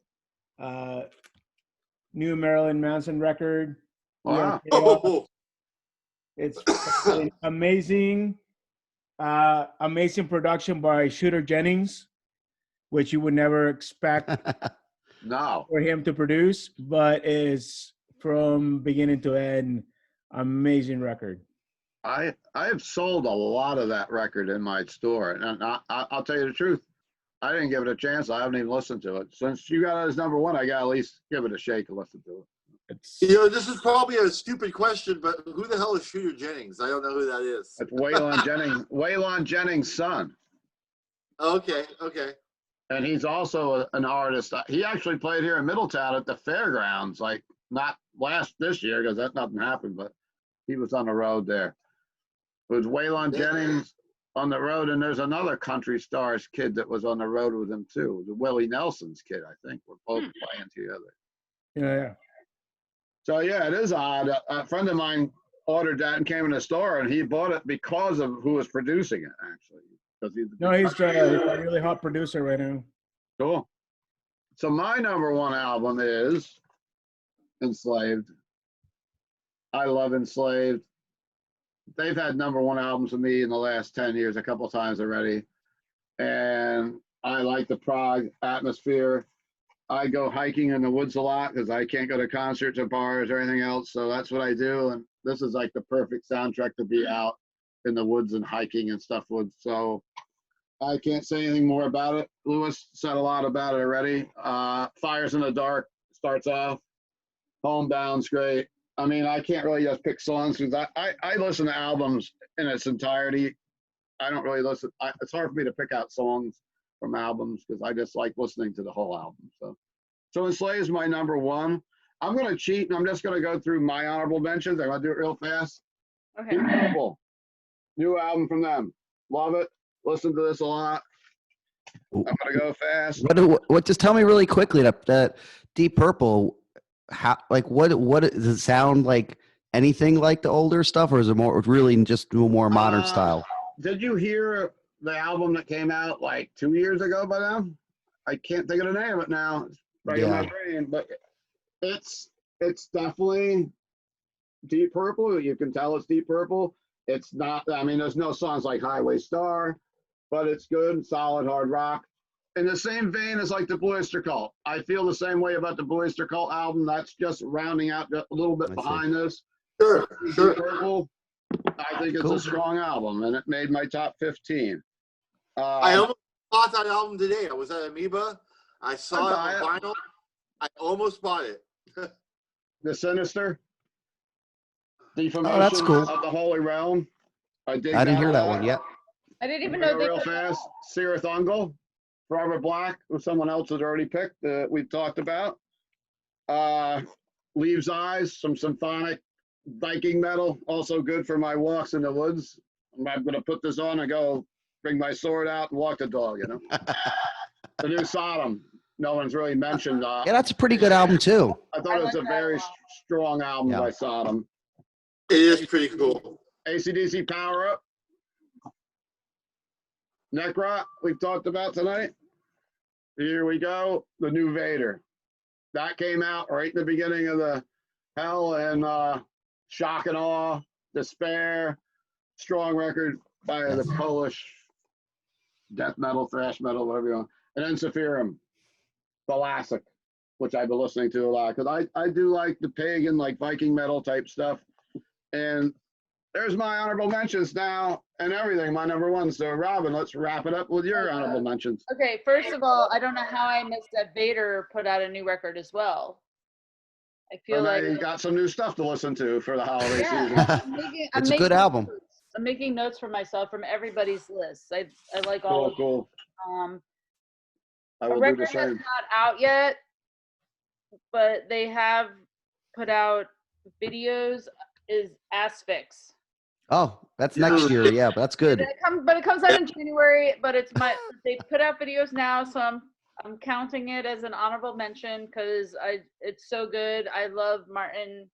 new Marilyn Manson record. Wow. It's amazing. Amazing production by Shooter Jennings, which you would never expect for him to produce, but is from beginning to end amazing record. I have sold a lot of that record in my store, and I'll tell you the truth, I didn't give it a chance. I haven't even listened to it. Since you got it as number 1, I got to at least give it a shake and listen to it. This is probably a stupid question, but who the hell is Shooter Jennings? I don't know who that is. It's Waylon Jennings' son. Okay. And he's also an artist. He actually played here in Middletown at the fairgrounds, like not this year because nothing happened, but he was on the road there. It was Waylon Jennings on the road, and there's another country stars kid that was on the road with him too. The Willie Nelson's kid, I think, were both playing together. Yeah. So yeah, it is odd. A friend of mine ordered that and came in the store, and he bought it because of who was producing it, actually. He's a really hot producer right now. Cool. So my number 1 album is Enslaved. I love Enslaved. they've had #1 albums with me in the last 10 years a couple times already. And I like the prog atmosphere. I go hiking in the woods a lot because I can't go to concerts or bars or anything else. So that's what I do. And this is like the perfect soundtrack to be out in the woods and hiking and stuff with. So I can't say anything more about it. Lewis said a lot about it already. Fires in the Dark starts off. Homebound's great. I mean, I can't really just pick songs because I listen to albums in its entirety. I don't really listen. It's hard for me to pick out songs from albums because I just like listening to the whole album. So Enslaved is my #1. I'm going to cheat and I'm just going to go through my honorable mentions. I'm going to do it real fast. Okay. Deep Purple, new album from them. Love it. Listen to this a lot. I'm going to go fast. What? Just tell me really quickly that Deep Purple. How? Like what? Does it sound like? Anything like the older stuff, or is it more really just more modern style? Did you hear the album that came out like 2 years ago by them? I can't think of the name of it now. It's right in my brain, but it's definitely Deep Purple. You can tell it's Deep Purple. It's not. I mean, there's no songs like Highway Star, but it's good, solid hard rock. In the same vein as like the Blue Oyster Cult. I feel the same way about the Blue Oyster Cult album. That's just rounding out a little bit behind this. Sure. Deep Purple, I think it's a strong album, and it made my top 15. I almost bought that album today. I was at Amoeba. I saw it on vinyl. I almost bought it. The Sinister, Defamation that's cool. of the Holy Realm. I didn't hear that one yet. I didn't even know they real put that fast. out. Sierra Thundel, Forever Black, was someone else has already picked that we've talked about. Leaves Eyes, some symphonic Viking metal, also good for my walks in the woods. I'm going to put this on and go bring my sword out and walk the dog, you know. The new Sodom, no one's really mentioned. Yeah, that's a pretty good album too. I thought it was a very strong album by Sodom. It is pretty cool. AC/DC Power Up. Necrot, we've talked about tonight. Here we go, the new Vader. That came out right in the beginning of the hell and shock and awe, despair, strong record by the Polish death metal, thrash metal, whatever you want. And then Sephirim, Thalassic, which I've been listening to a lot because I do like the pagan, like Viking metal type stuff. And there's my honorable mentions now and everything, my #1. So Robin, let's wrap it up with your honorable mentions. Okay, first of all, I don't know how I missed that Vader put out a new record as well. I feel like you got some new stuff to listen to for the holiday season. It's a good album. I'm making notes for myself from everybody's lists. I like all of them. Cool. I A will do record the that's same. not out yet, but they have put out videos is Asphyx. Oh, that's next year. Yeah, but that's good. But it comes out in January. But they put out videos now, so I'm counting it as an honorable mention because it's so good. I love Martin.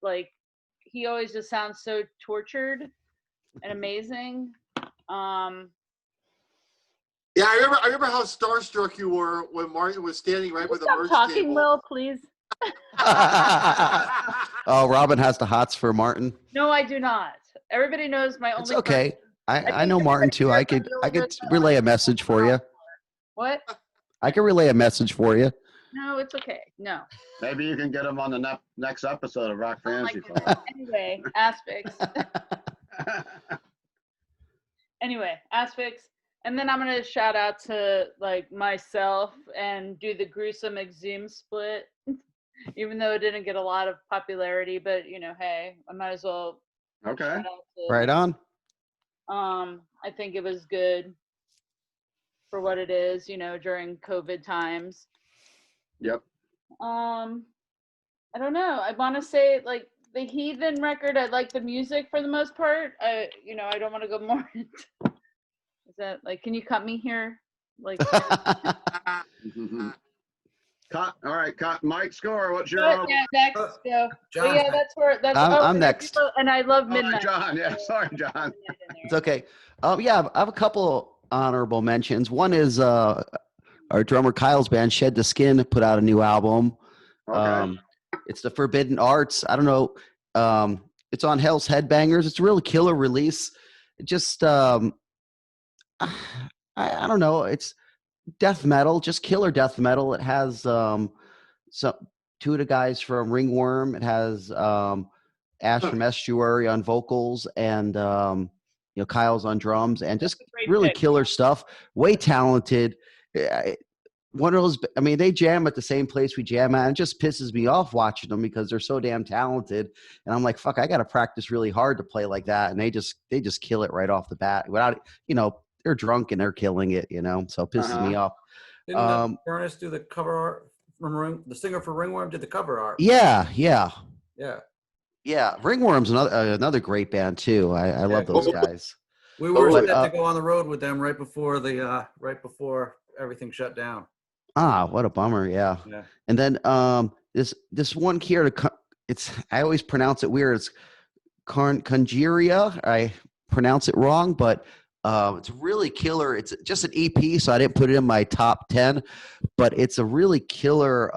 Like he always just sounds so tortured and amazing. Yeah, I remember how starstruck you were when Martin was standing right with the merch Stop talking, table. Will, please. Oh, Robin has the hots for Martin. No, I do not. Everybody knows my only. It's okay. person- I know Martin too. I could relay a message for you. What? I can relay a message for you. No, it's okay. No. Maybe you can get him on the next episode of Rock Oh my Fantasy. goodness. Anyway, Asphyx. Anyway, Asphyx. And then I'm going to shout out to like myself and do the gruesome Exhumed split, even though it didn't get a lot of popularity, but you know, hey, I might as well. Okay. shout out to- Right on. I think it was good for what it is, you know, during COVID times. Yep. I don't know. I want to say like the Heathen record. I like the music for the most part. I don't want to go more into. Is that like? Can you cut me here? Like. Cut. All right, cut. Mike, score. What's your? Yeah, next. Go. John. But yeah, that's where. That's. I'm next. And I love All right, Midnight. John. Yeah, sorry, John. It's okay. Yeah, I have a couple honorable mentions. One is our drummer Kyle's band Shed the Skin put out a new album. Okay. It's the Forbidden Arts. I don't know. It's on Hell's Headbangers. It's a really killer release. It just I don't know. It's death metal, just killer death metal. It has some two of the guys from Ringworm. It has Ash from Estuary on vocals, and Kyle's on drums, and just really killer stuff. Way talented. One of those. I mean, they jam at the same place we jam at. And it just pisses me off watching them because they're so damn talented. And I'm like, fuck, I got to practice really hard to play like that. And they just kill it right off the bat without, they're drunk and they're killing it, so it pisses me off. Didn't Furnace do the cover art from the singer for Ringworm did the cover art? Yeah. Ringworm's another great band too. I love those guys. We were set to go on the road with them right before everything shut down. Ah, what a bummer. Yeah. And then this one here, I always pronounce it weird. It's Congeria. I pronounce it wrong, but it's really killer. It's just an EP, so I didn't put it in my top 10, but it's a really killer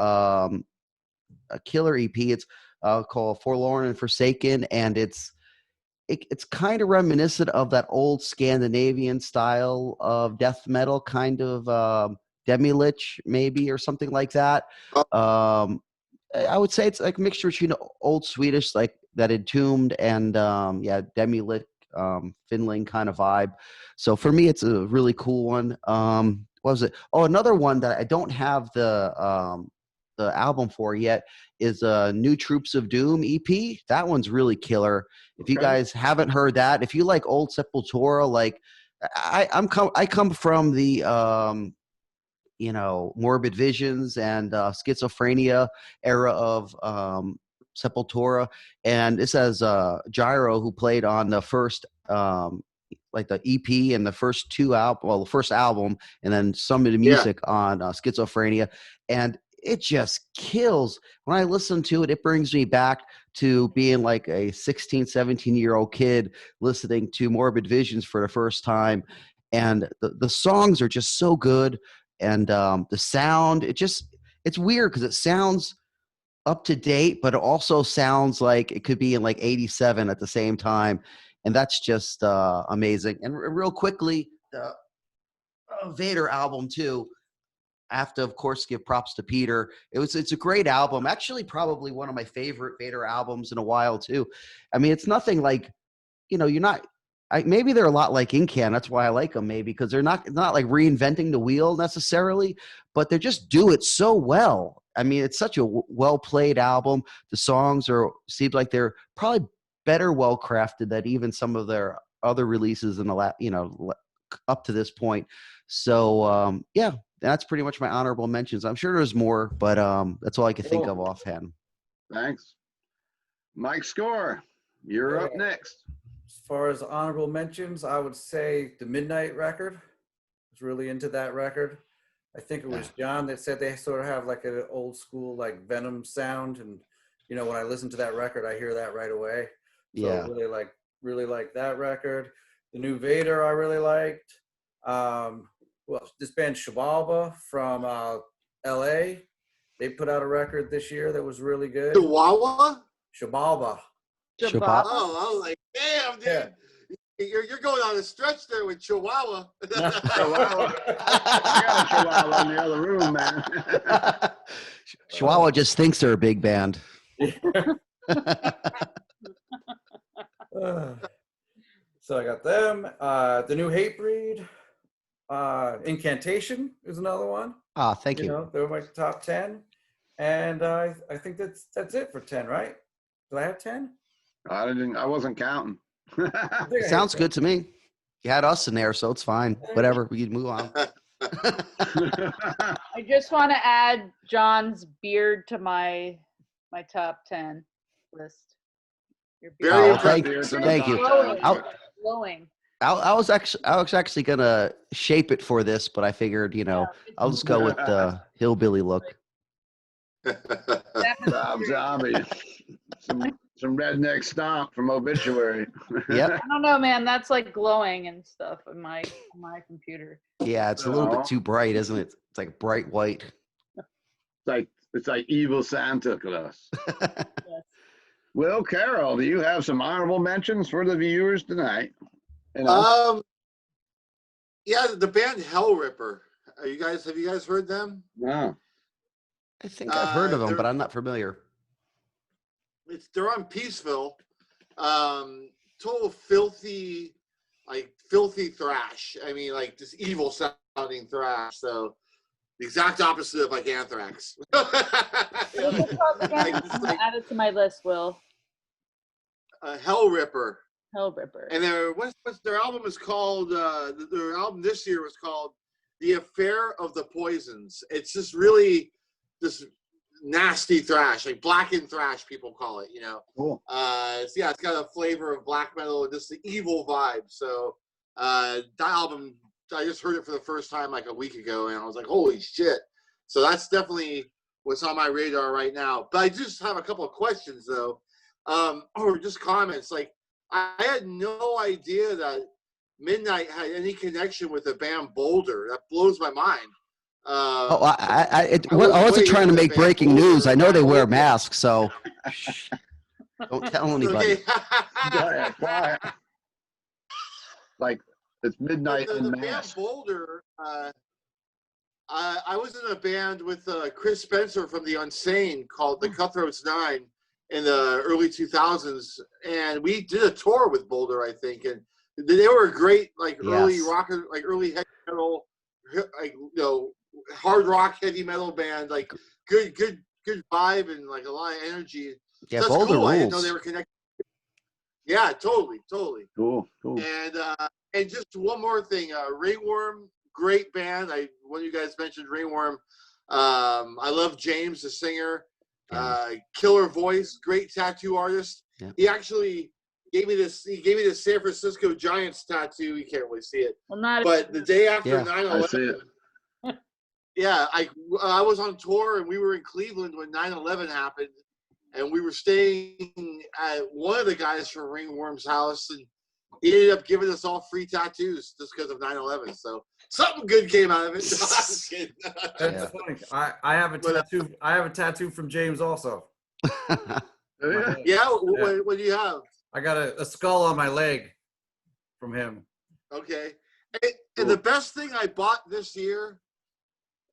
EP. It's called Forlorn and Forsaken, and it's kind of reminiscent of that old Scandinavian style of death metal, kind of Demi-Lich maybe, or something like that. I would say it's like a mixture between old Swedish, like that Entombed, and Demi-Lich, Finland kind of vibe. So for me, it's a really cool one. What was it? Oh, another one that I don't have the album for yet is New Troops of Doom EP. That one's really killer. If you guys haven't heard that, if you like old Sepultura, like I come from the Morbid Visions and Schizophrenia era of Sepultura, and this has Gyro, who played on the first like the EP and the first the first album, and then some of the music on Schizophrenia, and it just kills. When I listen to it, it brings me back to being like a 16, 17-year-old kid listening to Morbid Visions for the first time. And the songs are just so good. And the sound, it's weird because it sounds up to date, but it also sounds like it could be in like 87 at the same time. And that's just amazing. And real quickly, the Vader album too. I have to, of course, give props to Peter. It's a great album. Actually, probably one of my favorite Vader albums in a while too. I mean, it's nothing like, you're not. Maybe they're a lot like Incan. That's why I like them. Maybe because they're not like reinventing the wheel necessarily, but they just do it so well. I mean, it's such a well played album. The songs seem like they're probably better well crafted than even some of their other releases in the up to this point. So that's pretty much my honorable mentions. I'm sure there's more, but that's all I could think of offhand. Thanks. Mike Score, you're up next. As far as honorable mentions, I would say the Midnight record. I was really into that record. I think it was John that said they sort of have like an old school like Venom sound, and when I listen to that record, I hear that right away. So I really like that record. The new Vader I really liked. This band Chihuahua from LA, they put out a record this year that was really good. Chihuahua? Chihuahua. Oh, I was like, damn, dude. Yeah. You're going on a stretch there with Chihuahua. Chihuahua. I got a Chihuahua in the other room, man. Chihuahua just thinks they're a big band. So I got them. The new Hatebreed. Incantation is another one. Thank you. They're my top 10. And I think that's it for 10, right? Did I have 10? I wasn't counting. Sounds good to me. You had us in there, so it's fine. Whatever, we can move on. I just want to add John's beard to my top 10 list. Your beard. Thank you. Glowing. I was actually gonna shape it for this, but I figured, I'll just go with the hillbilly look. Zombie. Some redneck stomp from Obituary. Yep. I don't know, man. That's like glowing and stuff on my computer. Yeah, it's a little bit too bright, isn't it? It's like bright white. It's like evil Santa Claus. Yes. Will Carroll, do you have some honorable mentions for the viewers tonight? You know? Yeah, the band Hell Ripper. Have you guys heard them? No. I think I've heard of them, they're- but I'm not familiar. They're on Peaceville. Total filthy thrash. I mean, like this evil sounding thrash. So the exact opposite of like Anthrax. What's it called again? I'm gonna add it to my list, Will. Hell Ripper. Hell Ripper. And what's their album is called? Their album this year was called "The Affair of the Poisons." It's just really this nasty thrash, like blackened thrash, people call it. You know. Cool. It's got a flavor of black metal and just the evil vibe. So that album, I just heard it for the first time like a week ago, and I was like, holy shit! So that's definitely what's on my radar right now. But I just have a couple of questions though, or just comments. Like, I had no idea that Midnight had any connection with the band Boulder. That blows my mind. I wasn't trying to make breaking news. I know they wear masks, so don't tell anybody. Okay. Quiet. Like, it's Midnight the in band mass. Boulder. I was in a band with Chris Spencer from the Unsane called the Cutthroats 9 in the early 2000s, and we did a tour with Boulder, I think, and they were a great early rock, like early heavy metal, like hard rock heavy metal band, like good vibe and like a lot of energy. Yeah, so Boulder cool. rules. I didn't know they were connected. Yeah, totally. Cool. And just one more thing, Ringworm, great band. One of you guys mentioned Ringworm. I love James, the singer. Killer voice, great tattoo artist. Yeah. He actually gave me this. He gave me this San Francisco Giants tattoo. You can't really see it, Well, but the day after Yeah. 9/11. I see it. Yeah, I was on tour and we were in Cleveland when 9/11 happened, and we were staying at one of the guys from Ringworm's house, and he ended up giving us all free tattoos just because of 9/11. So something good came out of it. No, I'm just kidding. That's funny. I have a tattoo. I have a tattoo from James also. Yeah, what do you have? I got a skull on my leg from him. Okay. And the best thing I bought this year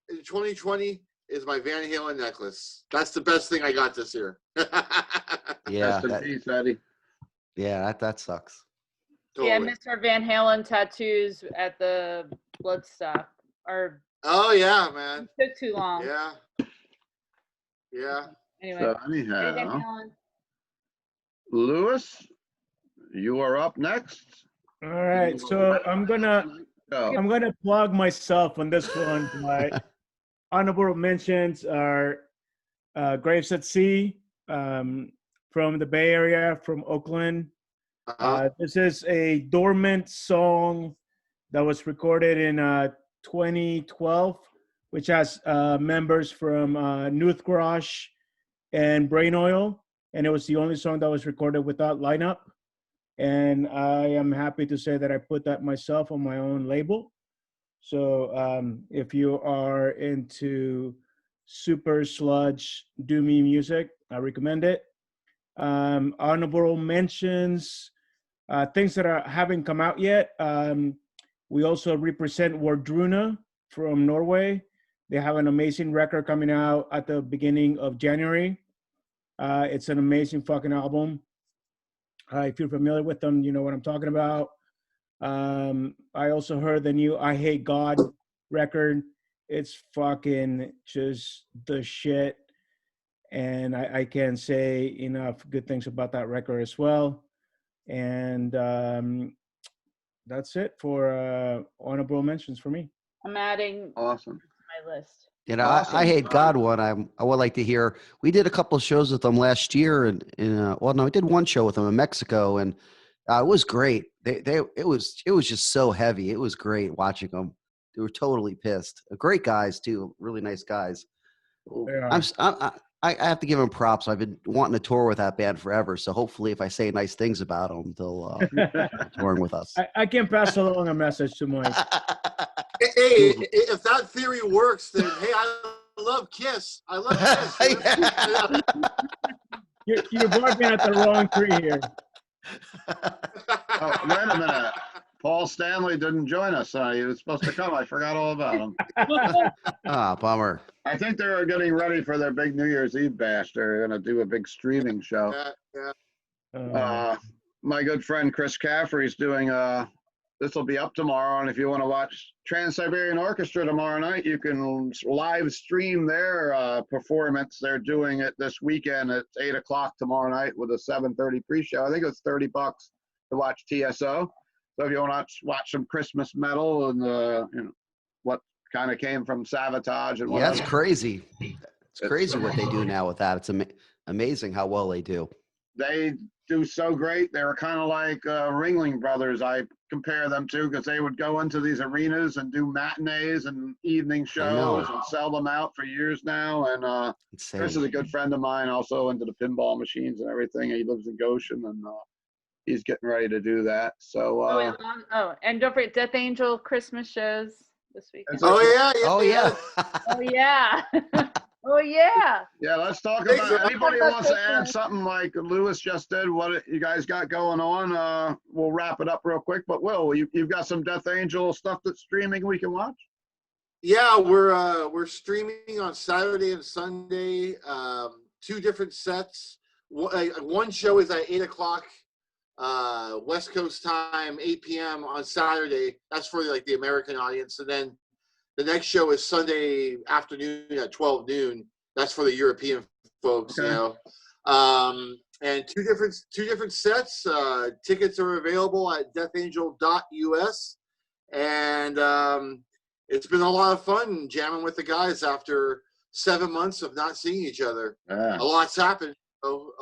in 2020 is my Van Halen necklace. That's the best thing I got this year. Yeah, Rest in peace, Eddie. that sucks. Totally. Yeah, Mr. Van Halen tattoos at the Bloodstock. Oh yeah, man. Took too long. Yeah. Anyway. So Eddie Van anyhow, Halen. Lewis, you are up next. All right, so I'm gonna Go. plug myself on this one. My honorable mentions are Graves at Sea from the Bay Area, from Oakland. This is a dormant song that was recorded in 2012, which has members from Noothgrosh and Brain Oil, and it was the only song that was recorded without lineup. And I am happy to say that I put that myself on my own label. So if you are into super sludge doomy music, I recommend it. Honorable mentions, things that haven't come out yet. We also represent Wardruna from Norway. They have an amazing record coming out at the beginning of January. It's an amazing fucking album. If you're familiar with them, you know what I'm talking about. I also heard the new I Hate God record. It's fucking just the shit. And I can't say enough good things about that record as well. And that's it for honorable mentions for me. I'm adding Awesome. to my list. Awesome. I Hate God one. I would like to hear. We did a couple of shows with them last year, and we did one show with them in Mexico, and it was great. It was just so heavy. It was great watching them. They were totally pissed. Great guys too, really nice guys. I have to give them props. I've been wanting to tour with that band forever, so hopefully, if I say nice things about them, they'll touring with us. I can pass along a message to Mike. Hey, if that theory works, then hey, I love Kiss. I love Kiss. You're barking at the wrong tree here. Oh, wait a minute. Paul Stanley didn't join us. He was supposed to come. I forgot all about him. Ah, bummer. I think they're getting ready for their big New Year's Eve bash. They're going to do a big streaming show. Yeah. My good friend Chris Caffrey's doing this will be up tomorrow, and if you want to watch Trans-Siberian Orchestra tomorrow night, you can live stream their performance. They're doing it this weekend at 8 o'clock tomorrow night with a 7:30 pre-show. I think it's $30 to watch TSO. So if you want to watch some Christmas metal and what kind of came from Sabotage and Yeah, whatever. that's crazy. It's crazy what they do now with that. It's amazing how well they do. They do so great. They were kind of like Ringling Brothers. I compare them to, because they would go into these arenas and do matinees and evening shows and sell them out for years now. And Insane. Chris is a good friend of mine, also into the pinball machines and everything. He lives in Goshen, and he's getting ready to do that. So and don't forget Death Angel Christmas shows this weekend. Oh yeah. Oh yeah. Oh yeah. Oh yeah. Yeah, let's talk Thanks, about. Rob. Anybody wants to add something like Lewis just did? What you guys got going on? We'll wrap it up real quick. But Will, you've got some Death Angel stuff that's streaming we can watch? Yeah, we're streaming on Saturday and Sunday. 2 different sets. One show is at 8 o'clock West Coast time, 8 p.m. on Saturday. That's for like the American audience, and then the next show is Sunday afternoon at 12 noon. That's for the European folks, Okay. you know. And two different sets. Tickets are available at deathangel.us. And it's been a lot of fun jamming with the guys after 7 months of not seeing each other. Yeah. A lot's happened. So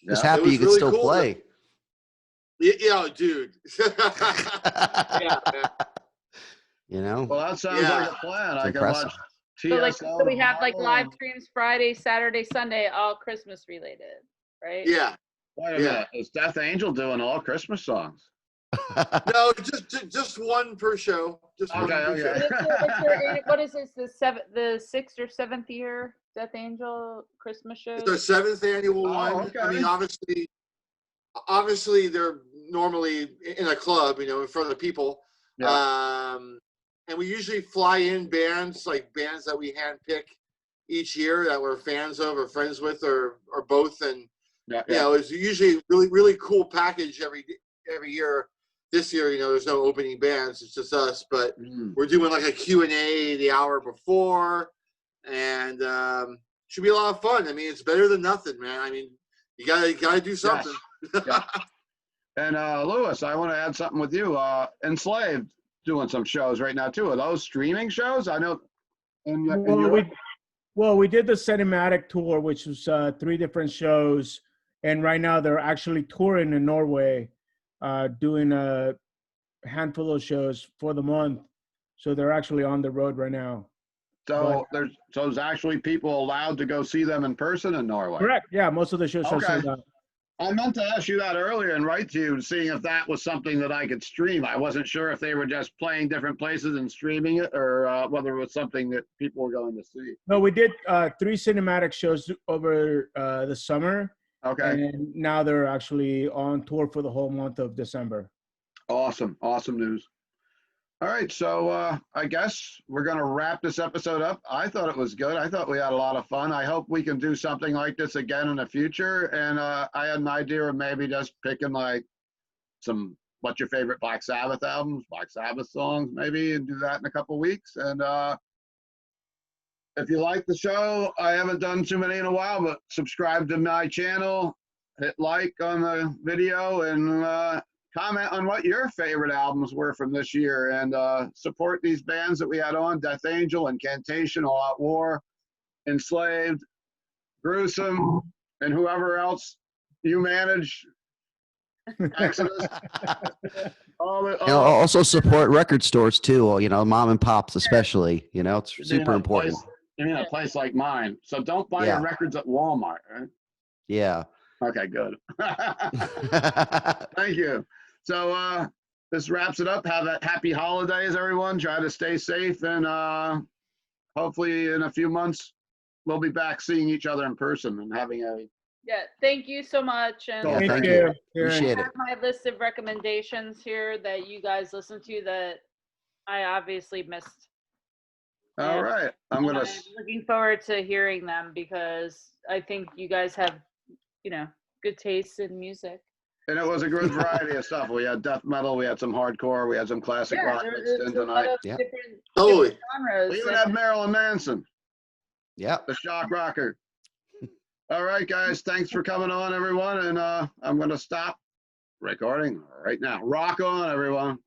Just Yeah. happy was you can really still cool play. yeah, dude. Yeah. You know? Well, that sounds Yeah. like a plan. I can impressive. watch So TSO. we have like tomorrow live and- streams Friday, Saturday, Sunday, all Christmas related, right? Yeah. Wait a minute. Is Death Angel doing all Christmas songs? No, just one per show. Just one Okay, per okay. show. What is this? The 6th or 7th year Death Angel Christmas show? It's our 7th annual Oh, one. okay. I mean, obviously they're normally in a club, you know, in front of people. Yeah. And we usually fly in bands, like bands that we handpick each year that we're fans of or friends with or both. And, Yeah, you know, it's usually really, really cool package every year. This year, you know, there's no opening bands. It's just us. But we're doing like a Q&A the hour before. And should be a lot of fun. I mean, it's better than nothing, man. I mean, you gotta do something. Yeah. And Lewis, I want to add something with you. Enslaved doing some shows right now too. Are those streaming shows? I know. We did the cinematic tour, which was 3 different shows, and right now they're actually touring in Norway, doing a handful of shows for the month. So they're actually on the road right now. So there's actually people allowed to go see them in person in Norway. Correct. Yeah, most of the shows are Okay. sold out. I meant to ask you that earlier and write to you, seeing if that was something that I could stream. I wasn't sure if they were just playing different places and streaming it, or whether it was something that people were going to see. No, we did 3 cinematic shows over the summer, Okay. and now they're actually on tour for the whole month of December. Awesome news. All right, so I guess we're going to wrap this episode up. I thought it was good. I thought we had a lot of fun. I hope we can do something like this again in the future. And I had an idea of maybe just picking like what's your favorite Black Sabbath albums, Black Sabbath songs maybe, and do that in a couple weeks. And if you like the show, I haven't done too many in a while, but subscribe to my channel, hit like on the video, and comment on what your favorite albums were from this year, and support these bands that we had on: Death Angel, Incantation, All Out War, Enslaved, Gruesome, and whoever else you manage. Exodus. Also support record stores too, you know, mom and pops especially. You know, it's super important. You mean a place like mine. So don't buy your records at Walmart, right? Yeah. Okay, good. Thank you. So this wraps it up. Have a happy holidays, everyone. Try to stay safe, and hopefully in a few months we'll be back seeing each other in person and having a. Yeah, thank you so much. And Yeah, Thank thank you. you. Karen. Appreciate I it. have my list of recommendations here that you guys listen to that I obviously missed. All right, I'm And gonna. I'm looking forward to hearing them because I think you guys have, good taste in music. And it was a good variety of stuff. We had death metal, we had some hardcore, we had some classic rock mixed in there's a lot tonight. of Yeah. Totally. different genres. We even and- had Marilyn Manson, Yep. the shock rocker. All right, guys, thanks for coming on, everyone. And I'm going to stop recording right now. Rock on, everyone.